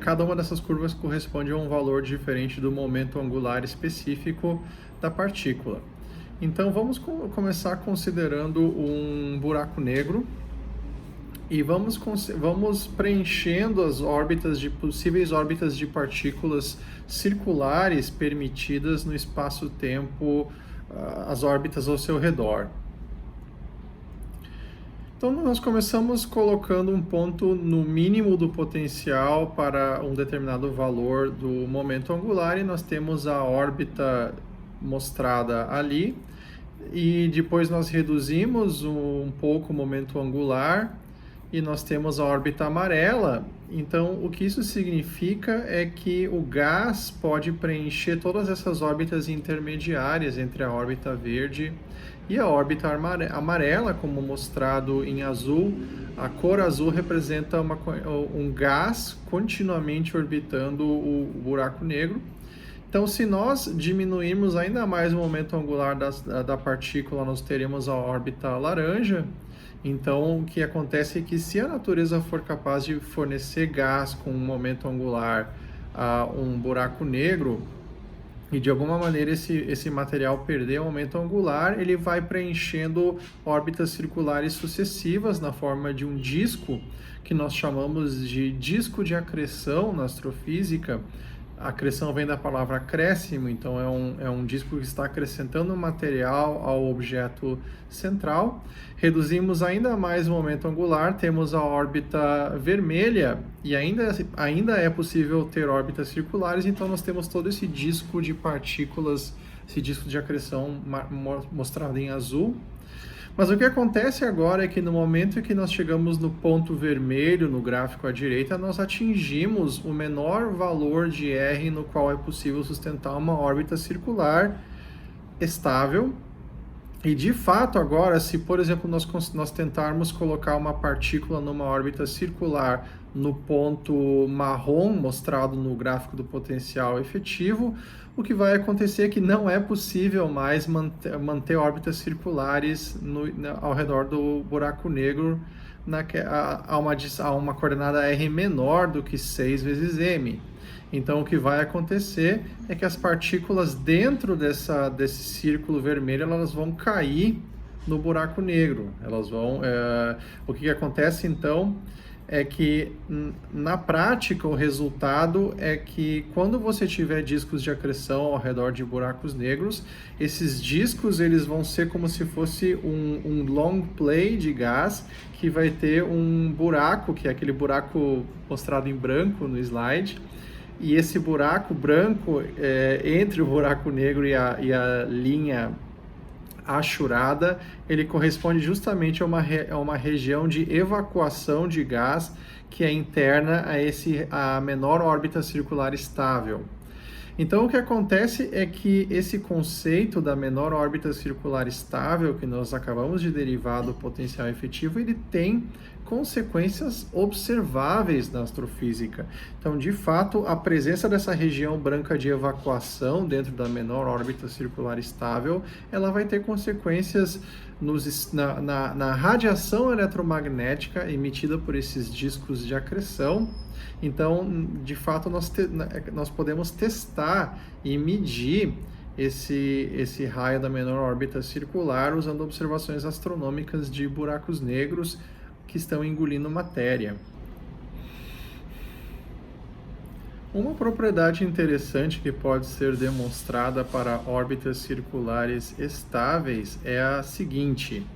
Cada uma dessas curvas corresponde a um valor diferente do momento angular específico da partícula. Então vamos começar considerando um buraco negro e vamos preenchendo as órbitas de possíveis órbitas de partículas circulares permitidas no espaço-tempo, as órbitas ao seu redor. Então nós começamos colocando um ponto no mínimo do potencial para um determinado valor do momento angular e nós temos a órbita mostrada ali e depois nós reduzimos um pouco o momento angular e nós temos a órbita amarela. Então o que isso significa é que o gás pode preencher todas essas órbitas intermediárias entre a órbita verde e a órbita amarela, como mostrado em azul. A cor azul representa um gás continuamente orbitando o buraco negro. Então, se nós diminuirmos ainda mais o momento angular da partícula, nós teremos a órbita laranja. Então, o que acontece é que se a natureza for capaz de fornecer gás com um momento angular a um buraco negro, e de alguma maneira esse material perder o momento angular, ele vai preenchendo órbitas circulares sucessivas na forma de um disco, que nós chamamos de disco de acreção na astrofísica. A acreção vem da palavra acréscimo, então é um disco que está acrescentando material ao objeto central. Reduzimos ainda mais o momento angular, temos a órbita vermelha e ainda é possível ter órbitas circulares, então nós temos todo esse disco de partículas, esse disco de acreção mostrado em azul. Mas o que acontece agora é que no momento em que nós chegamos no ponto vermelho no gráfico à direita, nós atingimos o menor valor de R no qual é possível sustentar uma órbita circular estável. E de fato agora, se por exemplo nós tentarmos colocar uma partícula numa órbita circular no ponto marrom mostrado no gráfico do potencial efetivo, o que vai acontecer é que não é possível mais manter órbitas circulares ao redor do buraco negro a uma coordenada R menor do que 6 vezes m. Então o que vai acontecer é que as partículas dentro desse círculo vermelho elas vão cair no buraco negro. O que acontece então é que na prática o resultado é que quando você tiver discos de acreção ao redor de buracos negros, esses discos eles vão ser como se fosse um long play de gás que vai ter um buraco, que é aquele buraco mostrado em branco no slide. E esse buraco branco, entre o buraco negro e a linha achurada, ele corresponde justamente a uma região de evacuação de gás que é interna a menor órbita circular estável. Então, o que acontece é que esse conceito da menor órbita circular estável, que nós acabamos de derivar do potencial efetivo, ele tem consequências observáveis na astrofísica. Então, de fato, a presença dessa região branca de evacuação dentro da menor órbita circular estável, ela vai ter consequências na radiação eletromagnética emitida por esses discos de acreção. Então, de fato, nós podemos testar e medir esse raio da menor órbita circular usando observações astronômicas de buracos negros que estão engolindo matéria. Uma propriedade interessante que pode ser demonstrada para órbitas circulares estáveis é a seguinte: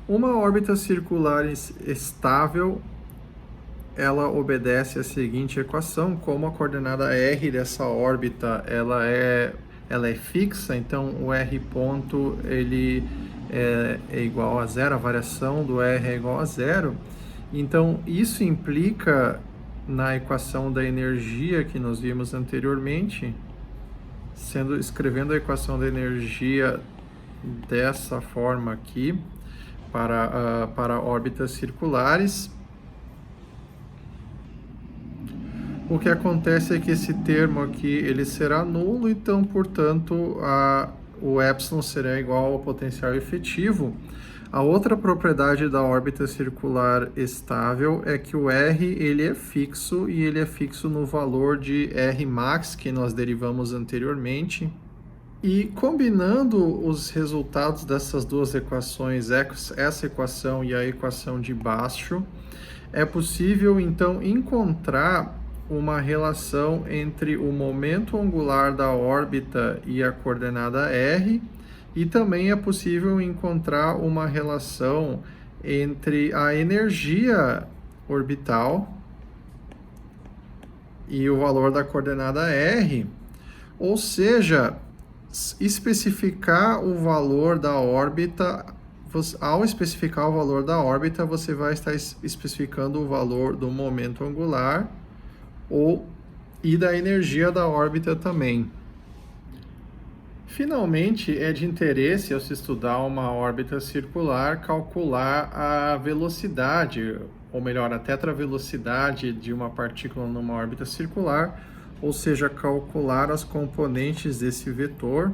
uma órbita circular estável, ela obedece a seguinte equação: como a coordenada R dessa órbita ela é fixa, então o R ponto ele é igual a zero, a variação do R é igual a zero. Então isso implica na equação da energia que nós vimos anteriormente, escrevendo a equação da energia dessa forma aqui para órbitas circulares. O que acontece é que esse termo aqui ele será nulo, então, portanto, o epsilon será igual ao potencial efetivo. A outra propriedade da órbita circular estável é que o R ele é fixo e ele é fixo no valor de R max que nós derivamos anteriormente. E combinando os resultados dessas duas equações, essa equação e a equação de baixo, é possível então encontrar uma relação entre o momento angular da órbita e a coordenada r, e também é possível encontrar uma relação entre a energia orbital e o valor da coordenada r, ou seja, especificar o valor da órbita. Ao especificar o valor da órbita, você vai estar especificando o valor do momento angular e da energia da órbita também. Finalmente, é de interesse, ao se estudar uma órbita circular, calcular a velocidade, ou melhor, a tetravelocidade de uma partícula numa órbita circular, ou seja, calcular as componentes desse vetor.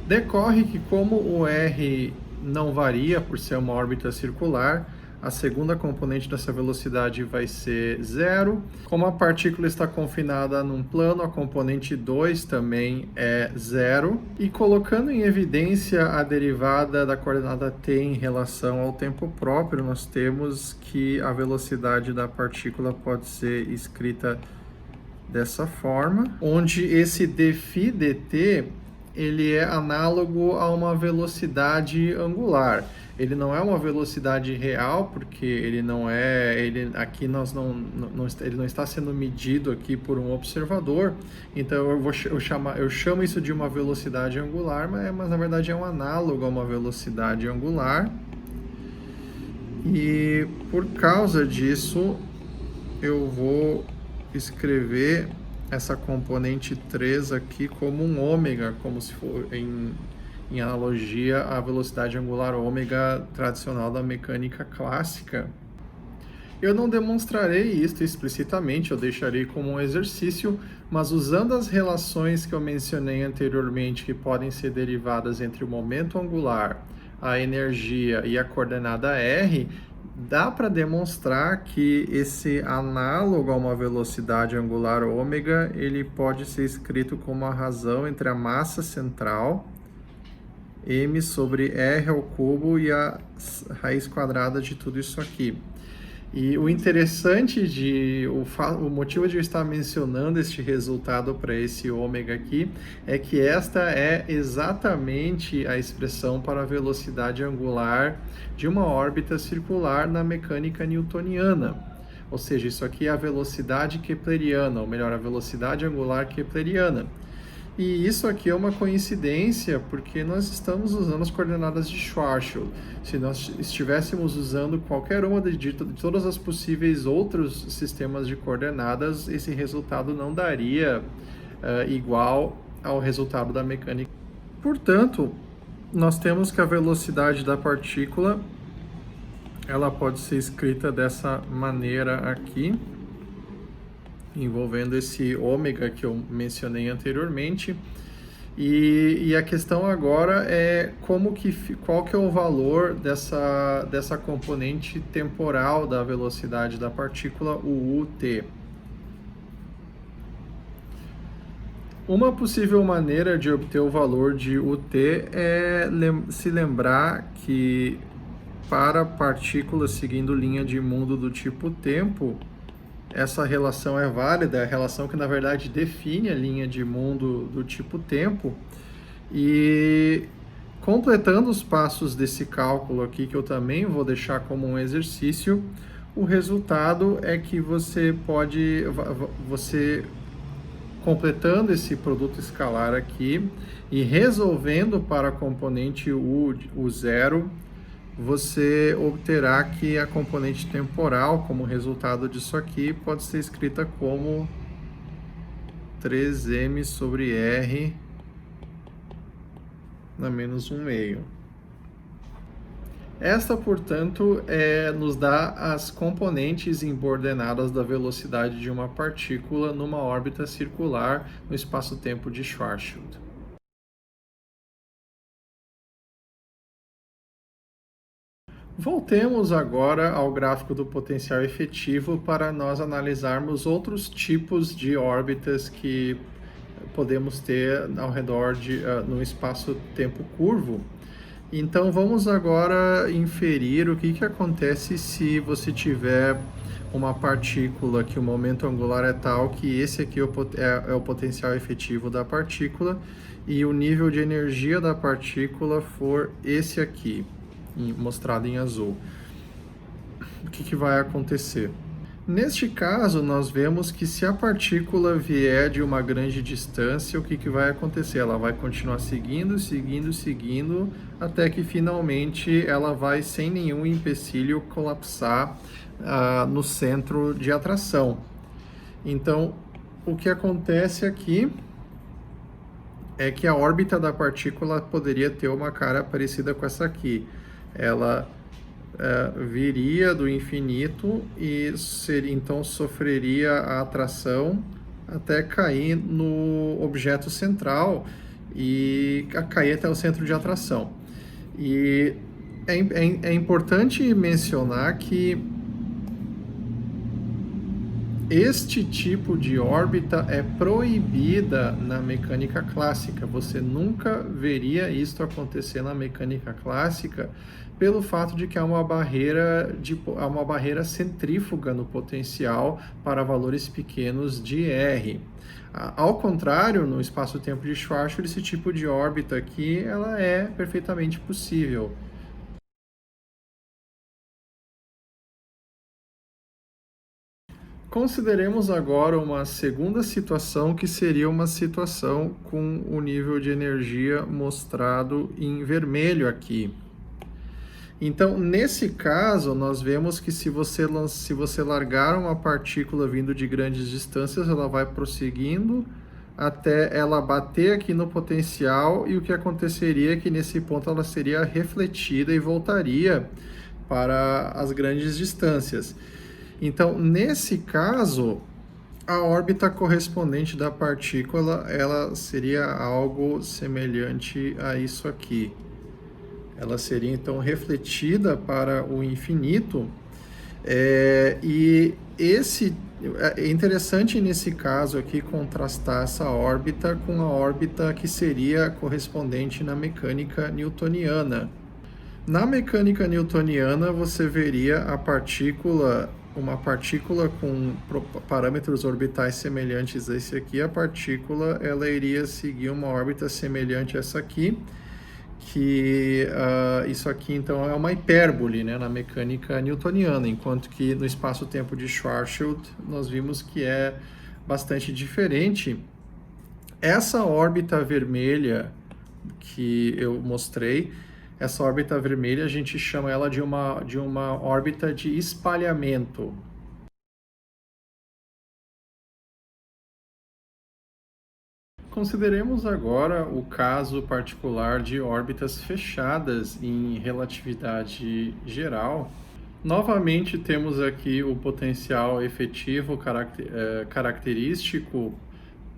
Decorre que, como o r não varia por ser uma órbita circular, a segunda componente dessa velocidade vai ser zero. Como a partícula está confinada num plano, a componente 2 também é zero. E colocando em evidência a derivada da coordenada t em relação ao tempo próprio, nós temos que a velocidade da partícula pode ser escrita dessa forma, onde esse dφ dt ele é análogo a uma velocidade angular. Ele não é uma velocidade real, porque ele não é, aqui ele não está sendo medido aqui por um observador. Então eu chamo isso de uma velocidade angular, mas na verdade é um análogo a uma velocidade angular. E por causa disso, eu vou escrever essa componente 3 aqui como um ômega, como se for em analogia à velocidade angular ômega tradicional da mecânica clássica. Eu não demonstrarei isso explicitamente, eu deixarei como um exercício, mas usando as relações que eu mencionei anteriormente, que podem ser derivadas entre o momento angular, a energia e a coordenada r, dá para demonstrar que esse análogo a uma velocidade angular ômega, ele pode ser escrito como a razão entre a massa central, m sobre r ao cubo, e a raiz quadrada de tudo isso aqui. E o interessante o motivo de eu estar mencionando este resultado para esse ômega aqui é que esta é exatamente a expressão para a velocidade angular de uma órbita circular na mecânica newtoniana. Ou seja, isso aqui é a velocidade kepleriana, ou melhor, a velocidade angular kepleriana. E isso aqui é uma coincidência, porque nós estamos usando as coordenadas de Schwarzschild. Se nós estivéssemos usando qualquer uma de todas as possíveis outros sistemas de coordenadas, esse resultado não daria igual ao resultado da mecânica. Portanto, nós temos que a velocidade da partícula ela pode ser escrita dessa maneira aqui, envolvendo esse ômega que eu mencionei anteriormente. E a questão agora é qual que é o valor dessa componente temporal da velocidade da partícula, o ut. Uma possível maneira de obter o valor de ut é se lembrar que para partículas seguindo linha de mundo do tipo tempo, essa relação é válida, é a relação que na verdade define a linha de mundo do tipo tempo. E completando os passos desse cálculo aqui, que eu também vou deixar como um exercício, o resultado é que você completando esse produto escalar aqui e resolvendo para a componente u zero, você obterá que a componente temporal, como resultado disso aqui, pode ser escrita como 3m sobre r na menos 1/2. Esta, portanto, nos dá as componentes embordenadas da velocidade de uma partícula numa órbita circular no espaço-tempo de Schwarzschild. Voltemos agora ao gráfico do potencial efetivo para nós analisarmos outros tipos de órbitas que podemos ter ao redor no espaço-tempo curvo. Então vamos agora inferir o que acontece se você tiver uma partícula que o momento angular é tal que esse aqui é o potencial efetivo da partícula e o nível de energia da partícula for esse aqui, mostrado em azul. O que vai acontecer? Neste caso, nós vemos que se a partícula vier de uma grande distância, o que vai acontecer? Ela vai continuar seguindo, até que finalmente ela vai, sem nenhum empecilho, colapsar no centro de atração. Então, o que acontece aqui é que a órbita da partícula poderia ter uma cara parecida com essa aqui. Ela viria do infinito e então sofreria a atração até cair no objeto central e cair até o centro de atração. E é importante mencionar que este tipo de órbita é proibida na mecânica clássica. Você nunca veria isto acontecer na mecânica clássica pelo fato de que há uma barreira centrífuga no potencial para valores pequenos de R. Ao contrário, no espaço-tempo de Schwarzschild, esse tipo de órbita aqui ela é perfeitamente possível. Consideremos agora uma segunda situação, que seria uma situação com o nível de energia mostrado em vermelho aqui. Então, nesse caso, nós vemos que se você largar uma partícula vindo de grandes distâncias, ela vai prosseguindo até ela bater aqui no potencial, e o que aconteceria é que nesse ponto ela seria refletida e voltaria para as grandes distâncias. Então, nesse caso, a órbita correspondente da partícula, ela seria algo semelhante a isso aqui. Ela seria, então, refletida para o infinito. E é interessante, nesse caso aqui, contrastar essa órbita com a órbita que seria correspondente na mecânica newtoniana. Na mecânica newtoniana, você veria uma partícula com parâmetros orbitais semelhantes a esse aqui. A partícula ela iria seguir uma órbita semelhante a essa aqui, que isso aqui então é uma hipérbole, né, na mecânica newtoniana, enquanto que no espaço-tempo de Schwarzschild nós vimos que é bastante diferente. Essa órbita vermelha que eu mostrei, essa órbita vermelha, a gente chama ela de uma órbita de espalhamento. Consideremos agora o caso particular de órbitas fechadas em relatividade geral. Novamente temos aqui o potencial efetivo característico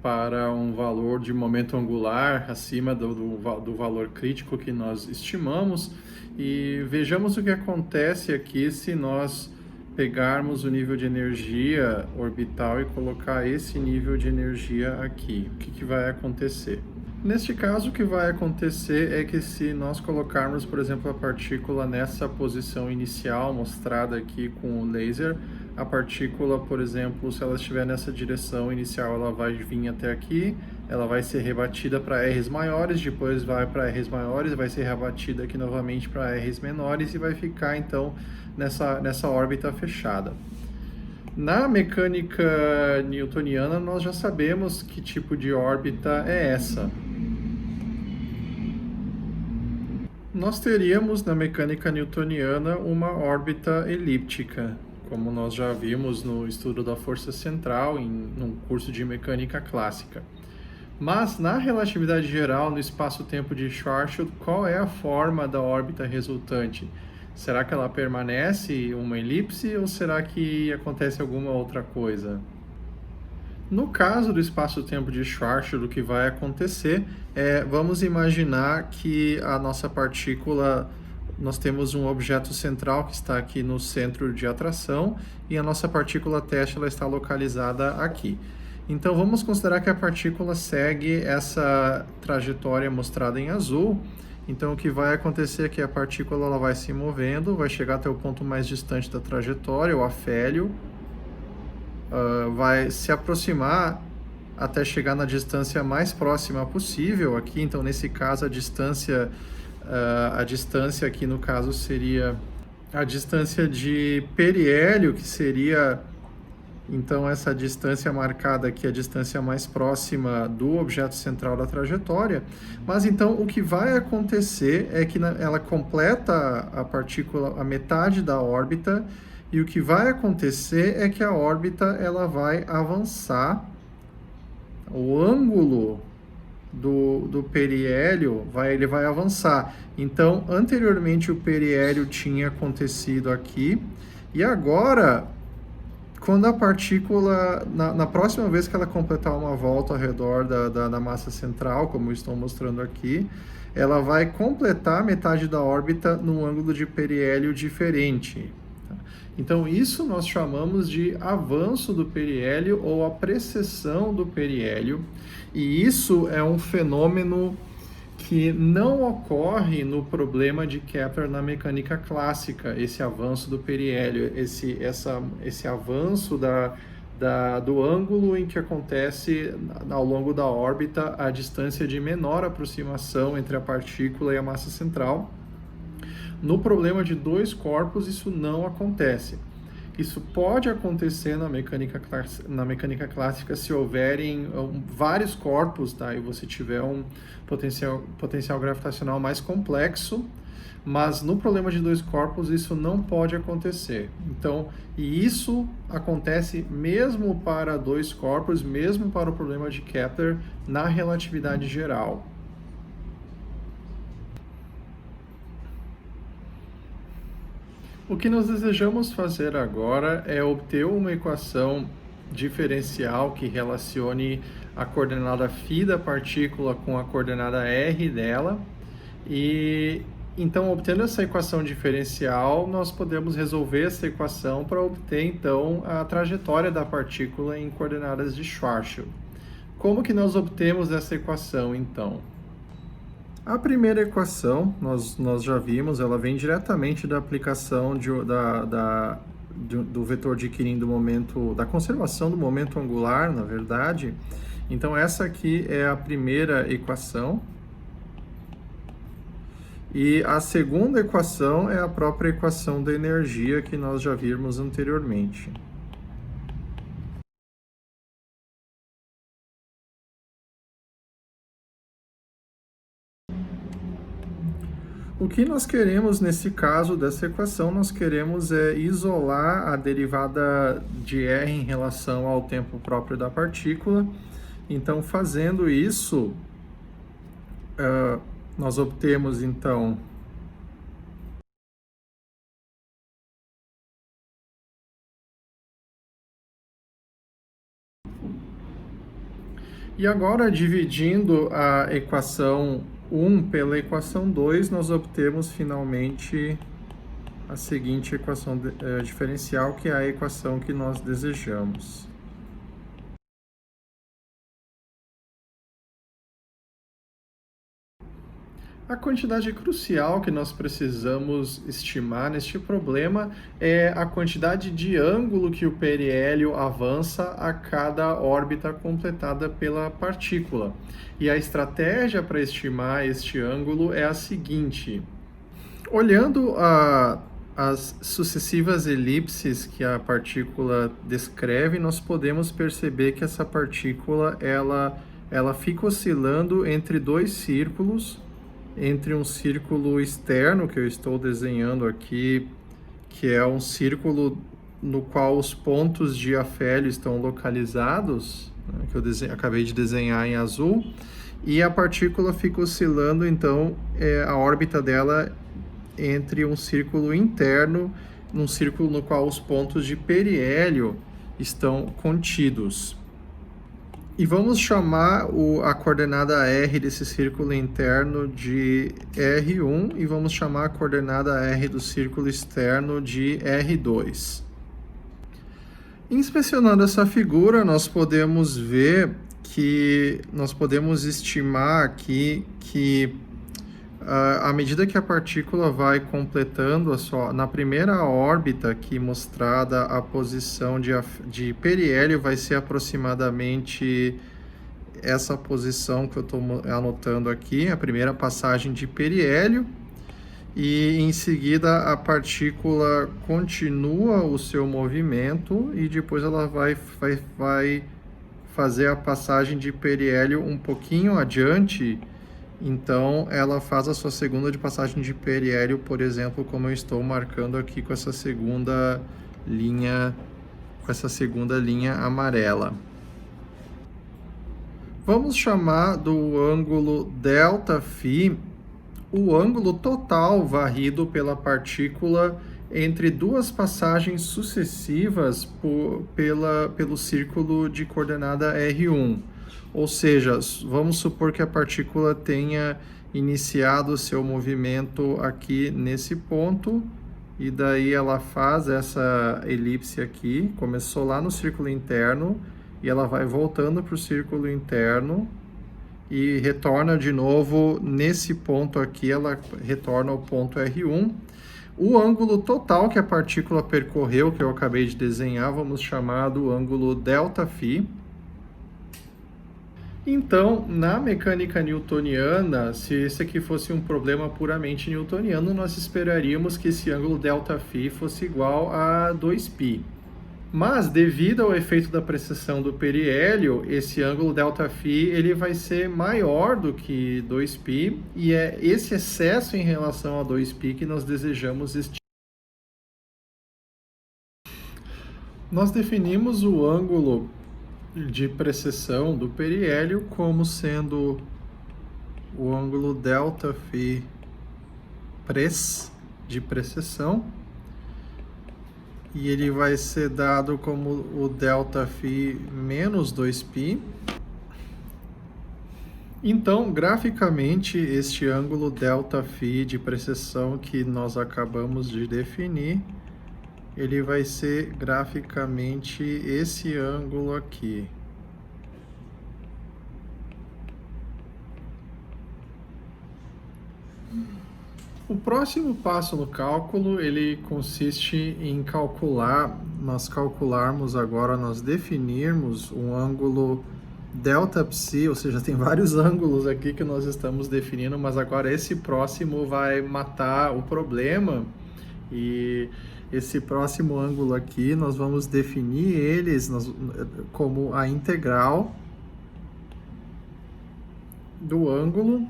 para um valor de momento angular acima do valor crítico que nós estimamos, e vejamos o que acontece aqui se nós pegarmos o nível de energia orbital e colocar esse nível de energia aqui. O que vai acontecer? Neste caso, o que vai acontecer é que se nós colocarmos, por exemplo, a partícula nessa posição inicial mostrada aqui com o laser, a partícula, por exemplo, se ela estiver nessa direção inicial, ela vai vir até aqui, ela vai ser rebatida para R's maiores, depois vai para R's maiores, vai ser rebatida aqui novamente para R's menores e vai ficar, então, nessa órbita fechada. Na mecânica newtoniana, nós já sabemos que tipo de órbita é essa. Nós teríamos na mecânica newtoniana uma órbita elíptica, como nós já vimos no estudo da força central num curso de mecânica clássica. Mas na relatividade geral, no espaço-tempo de Schwarzschild, qual é a forma da órbita resultante? Será que ela permanece uma elipse ou será que acontece alguma outra coisa? No caso do espaço-tempo de Schwarzschild, o que vai acontecer vamos imaginar que a nossa partícula, nós temos um objeto central que está aqui no centro de atração e a nossa partícula teste ela está localizada aqui. Então vamos considerar que a partícula segue essa trajetória mostrada em azul. Então o que vai acontecer é que a partícula ela vai se movendo, vai chegar até o ponto mais distante da trajetória, o afélio, vai se aproximar até chegar na distância mais próxima possível aqui. Então nesse caso a distância aqui no caso seria a distância de periélio, que seria então essa distância marcada aqui, a distância mais próxima do objeto central da trajetória. Mas então o que vai acontecer é que ela completa a partícula, a metade da órbita, e o que vai acontecer é que a órbita ela vai avançar, o ângulo do periélio ele vai avançar. Então, anteriormente o periélio tinha acontecido aqui, e agora, quando a partícula, na próxima vez que ela completar uma volta ao redor da massa central, como estou mostrando aqui, ela vai completar metade da órbita num ângulo de periélio diferente. Então, isso nós chamamos de avanço do periélio ou a precessão do periélio, e isso é um fenômeno que não ocorre no problema de Kepler na mecânica clássica, esse avanço do periélio, esse avanço do ângulo em que acontece ao longo da órbita a distância de menor aproximação entre a partícula e a massa central. No problema de dois corpos, isso não acontece. Isso pode acontecer na mecânica clássica se houverem vários corpos, tá? E você tiver um potencial gravitacional mais complexo, mas no problema de dois corpos isso não pode acontecer. Então, e isso acontece mesmo para dois corpos, mesmo para o problema de Kepler na relatividade geral. O que nós desejamos fazer agora é obter uma equação diferencial que relacione a coordenada φ da partícula com a coordenada r dela, e então, obtendo essa equação diferencial, nós podemos resolver essa equação para obter então a trajetória da partícula em coordenadas de Schwarzschild. Como que nós obtemos essa equação então? A primeira equação, nós já vimos, ela vem diretamente da aplicação do vetor de Quirino do momento, da conservação do momento angular, na verdade. Então, essa aqui é a primeira equação. E a segunda equação é a própria equação da energia que nós já vimos anteriormente. O que nós queremos nesse caso dessa equação, nós queremos isolar a derivada de R em relação ao tempo próprio da partícula. Então, fazendo isso, nós obtemos então e agora, dividindo a equação 1 pela equação 2, nós obtemos finalmente a seguinte equação diferencial, que é a equação que nós desejamos. A quantidade crucial que nós precisamos estimar neste problema é a quantidade de ângulo que o periélio avança a cada órbita completada pela partícula. E a estratégia para estimar este ângulo é a seguinte: olhando as sucessivas elipses que a partícula descreve, nós podemos perceber que essa partícula ela fica oscilando entre dois círculos, entre um círculo externo que eu estou desenhando aqui, que é um círculo no qual os pontos de afélio estão localizados, né, que eu acabei de desenhar em azul, e a partícula fica oscilando, então, a órbita dela entre um círculo interno, num círculo no qual os pontos de periélio estão contidos. E vamos chamar a coordenada R desse círculo interno de R1 e vamos chamar a coordenada R do círculo externo de R2. Inspecionando essa figura, nós podemos ver que nós podemos estimar aqui que à medida que a partícula vai completando na primeira órbita aqui mostrada, a posição de periélio vai ser aproximadamente essa posição que eu estou anotando aqui, a primeira passagem de periélio, e em seguida a partícula continua o seu movimento e depois ela vai fazer a passagem de periélio um pouquinho adiante. Então, ela faz a sua segunda de passagem de periélio, por exemplo, como eu estou marcando aqui com essa segunda linha amarela. Vamos chamar do ângulo ΔΦ o ângulo total varrido pela partícula entre duas passagens sucessivas pelo círculo de coordenada R1. Ou seja, vamos supor que a partícula tenha iniciado seu movimento aqui nesse ponto, e daí ela faz essa elipse aqui, começou lá no círculo interno, e ela vai voltando para o círculo interno, e retorna de novo nesse ponto aqui, ela retorna ao ponto R1. O ângulo total que a partícula percorreu, que eu acabei de desenhar, vamos chamar do ângulo ΔΦ. Então, na mecânica newtoniana, se esse aqui fosse um problema puramente newtoniano, nós esperaríamos que esse ângulo ΔΦ fosse igual a 2π. Mas, devido ao efeito da precessão do periélio, esse ângulo ΔΦ ele vai ser maior do que 2π, e é esse excesso em relação a 2π que nós desejamos estimar. Nós definimos o ângulo de precessão do periélio como sendo o ângulo ΔΦ de precessão, e ele vai ser dado como o ΔΦ menos 2π. Então, graficamente, este ângulo ΔΦ de precessão que nós acabamos de definir, ele vai ser graficamente esse ângulo aqui. O próximo passo no cálculo, ele consiste em nós definirmos um ângulo ΔΨ, ou seja, tem vários ângulos aqui que nós estamos definindo, mas agora esse próximo vai matar o problema, e esse próximo ângulo aqui nós vamos definir como a integral do ângulo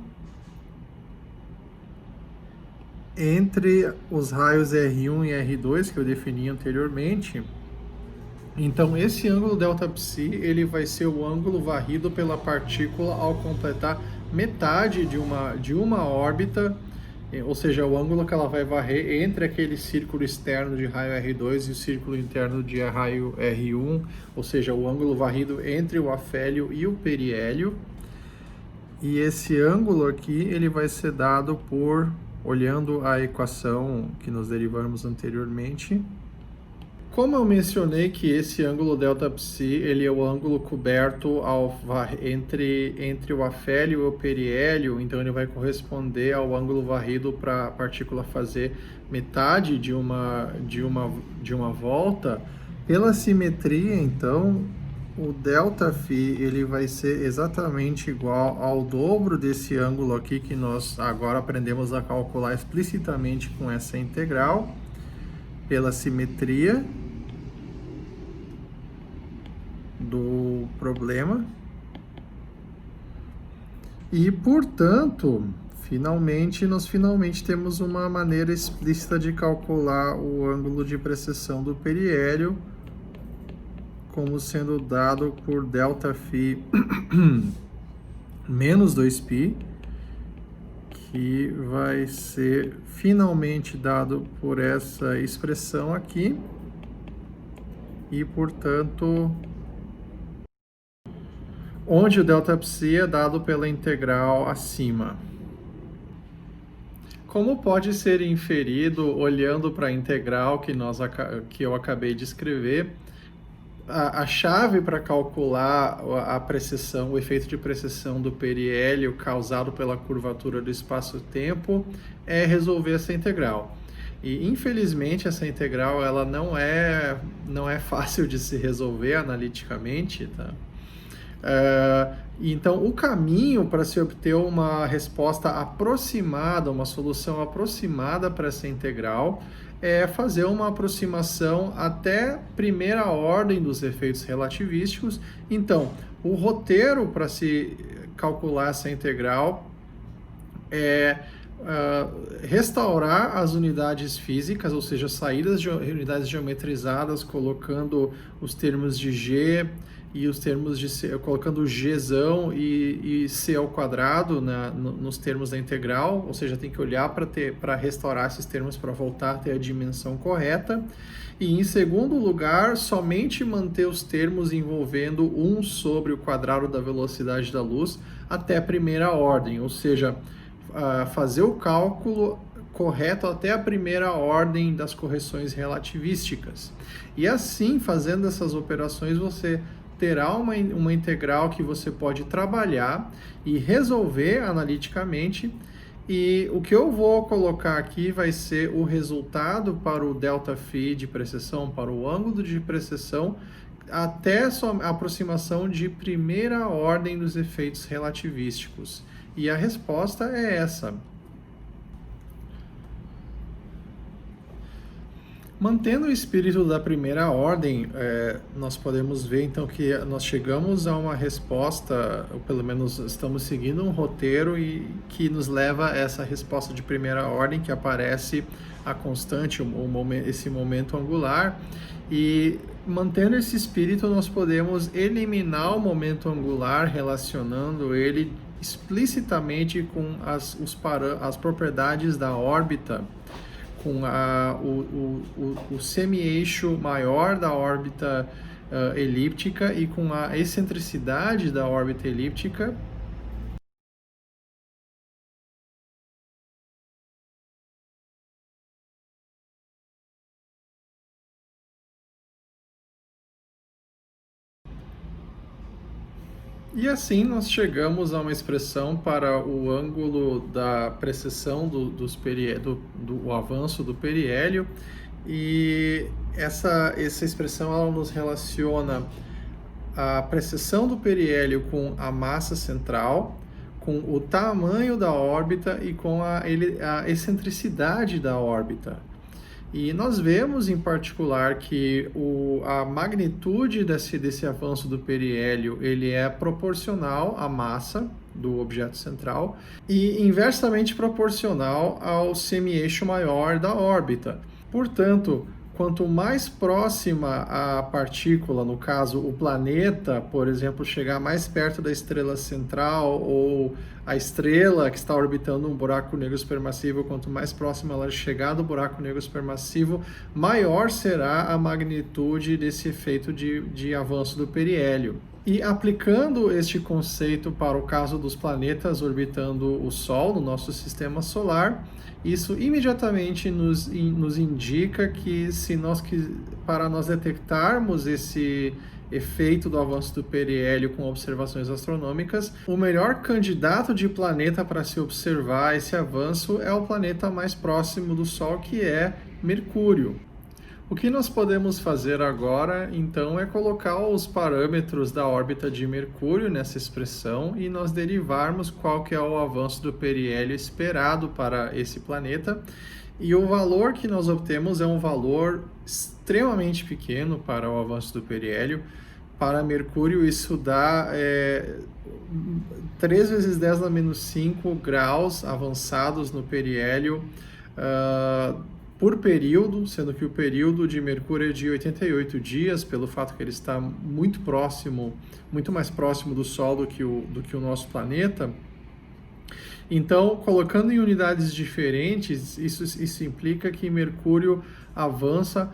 entre os raios R1 e R2 que eu defini anteriormente. Então, esse ângulo ΔΨ ele vai ser o ângulo varrido pela partícula ao completar metade de uma órbita, ou seja, o ângulo que ela vai varrer entre aquele círculo externo de raio R2 e o círculo interno de raio R1, ou seja, o ângulo varrido entre o afélio e o periélio. E esse ângulo aqui ele vai ser dado olhando a equação que nós derivamos anteriormente. Como eu mencionei que esse ângulo ΔΨ ele é o ângulo coberto entre o afélio e o periélio, então ele vai corresponder ao ângulo varrido para a partícula fazer metade de uma volta. Pela simetria, então, o ΔΦ ele vai ser exatamente igual ao dobro desse ângulo aqui que nós agora aprendemos a calcular explicitamente com essa integral, pela simetria do problema. E, portanto, nós finalmente temos uma maneira explícita de calcular o ângulo de precessão do periélio, como sendo dado por ΔΦ menos 2π, que vai ser finalmente dado por essa expressão aqui, e, portanto, onde o ΔΨ é dado pela integral acima. Como pode ser inferido olhando para a integral que eu acabei de escrever, a chave para calcular a precessão, o efeito de precessão do periélio causado pela curvatura do espaço-tempo é resolver essa integral. E infelizmente essa integral ela não é fácil de se resolver analiticamente, tá? Então, o caminho para se obter uma resposta aproximada, uma solução aproximada para essa integral, é fazer uma aproximação até primeira ordem dos efeitos relativísticos. Então, o roteiro para se calcular essa integral é restaurar as unidades físicas, ou seja, saídas de unidades geometrizadas, colocando os termos de G e os termos de C, colocando Gzão e C ao quadrado nos termos da integral, ou seja, tem que olhar para restaurar esses termos para voltar a ter a dimensão correta. E em segundo lugar, somente manter os termos envolvendo 1 sobre o quadrado da velocidade da luz até a primeira ordem, ou seja, fazer o cálculo correto até a primeira ordem das correções relativísticas. E assim, fazendo essas operações, você terá uma integral que você pode trabalhar e resolver analiticamente. E o que eu vou colocar aqui vai ser o resultado para o ΔΦ de precessão, para o ângulo de precessão, até a aproximação de primeira ordem dos efeitos relativísticos. E a resposta é essa. Mantendo o espírito da primeira ordem, nós podemos ver então que nós chegamos a uma resposta, ou pelo menos estamos seguindo um roteiro que nos leva a essa resposta de primeira ordem, que aparece a constante, esse momento angular. E mantendo esse espírito, nós podemos eliminar o momento angular, relacionando ele explicitamente com as propriedades da órbita, com o semi-eixo maior da órbita elíptica e com a excentricidade da órbita elíptica. E assim nós chegamos a uma expressão para o ângulo da precessão do avanço do periélio, e essa expressão ela nos relaciona a precessão do periélio com a massa central, com o tamanho da órbita e com a excentricidade da órbita. E nós vemos, em particular, que a magnitude desse avanço do periélio ele é proporcional à massa do objeto central e inversamente proporcional ao semi-eixo maior da órbita. Portanto, quanto mais próxima a partícula, no caso o planeta, por exemplo, chegar mais perto da estrela central, ou a estrela que está orbitando um buraco negro supermassivo, quanto mais próxima ela chegar do buraco negro supermassivo, maior será a magnitude desse efeito de avanço do periélio. E aplicando este conceito para o caso dos planetas orbitando o Sol no nosso sistema solar, isso imediatamente nos indica que para nós detectarmos esse efeito do avanço do periélio com observações astronômicas, o melhor candidato de planeta para se observar esse avanço é o planeta mais próximo do Sol, que é Mercúrio. O que nós podemos fazer agora, então, é colocar os parâmetros da órbita de Mercúrio nessa expressão e nós derivarmos qual que é o avanço do periélio esperado para esse planeta. E o valor que nós obtemos é um valor extremamente pequeno para o avanço do periélio. Para Mercúrio, isso dá 3 vezes 10 a menos 5 graus avançados no periélio, por período, sendo que o período de Mercúrio é de 88 dias, pelo fato que ele está muito mais próximo do Sol do que o nosso planeta. Então, colocando em unidades diferentes, isso implica que Mercúrio avança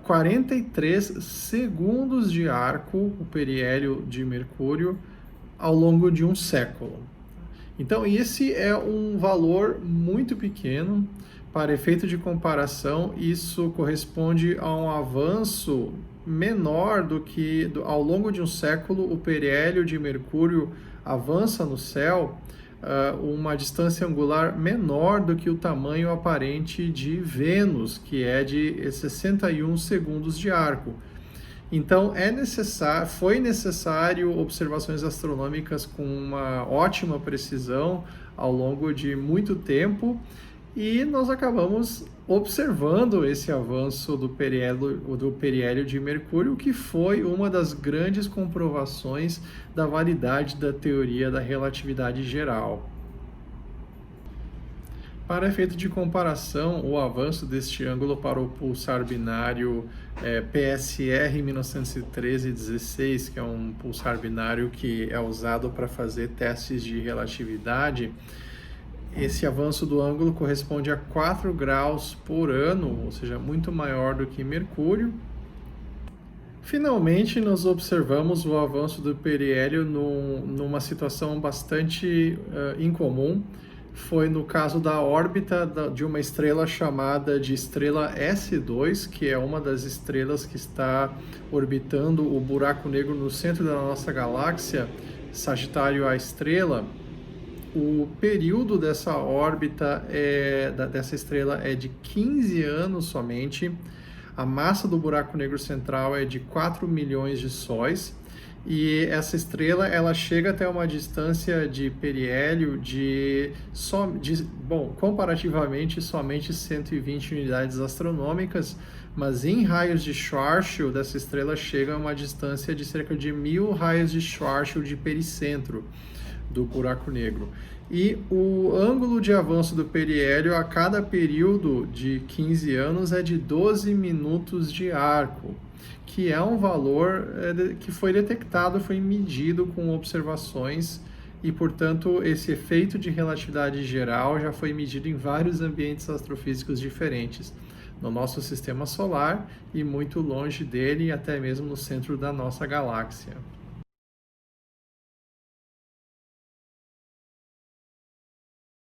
43 segundos de arco, o periélio de Mercúrio, ao longo de um século. Então, esse é um valor muito pequeno. Para efeito de comparação, isso corresponde a um avanço menor do que, ao longo de um século, o periélio de Mercúrio avança no céu uma distância angular menor do que o tamanho aparente de Vênus, que é de 61 segundos de arco. Então, foi necessário observações astronômicas com uma ótima precisão ao longo de muito tempo, e nós acabamos observando esse avanço do periélio de Mercúrio, que foi uma das grandes comprovações da validade da teoria da relatividade geral. Para efeito de comparação, o avanço deste ângulo para o pulsar binário PSR 1913-16, que é um pulsar binário que é usado para fazer testes de relatividade, esse avanço do ângulo corresponde a 4 graus por ano, ou seja, muito maior do que Mercúrio. Finalmente, nós observamos o avanço do periélio numa situação bastante incomum. Foi no caso da órbita de uma estrela chamada de estrela S2, que é uma das estrelas que está orbitando o buraco negro no centro da nossa galáxia, Sagitário A estrela. O período dessa órbita dessa estrela é de 15 anos somente. A massa do buraco negro central é de 4 milhões de sóis. E essa estrela, ela chega até uma distância de periélio comparativamente somente 120 unidades astronômicas, mas em raios de Schwarzschild, dessa estrela chega a uma distância de cerca de 1000 raios de Schwarzschild de pericentro do buraco negro. E o ângulo de avanço do periélio a cada período de 15 anos é de 12 minutos de arco, que é um valor que foi detectado, foi medido com observações, e, portanto, esse efeito de relatividade geral já foi medido em vários ambientes astrofísicos diferentes, no nosso sistema solar e muito longe dele, até mesmo no centro da nossa galáxia.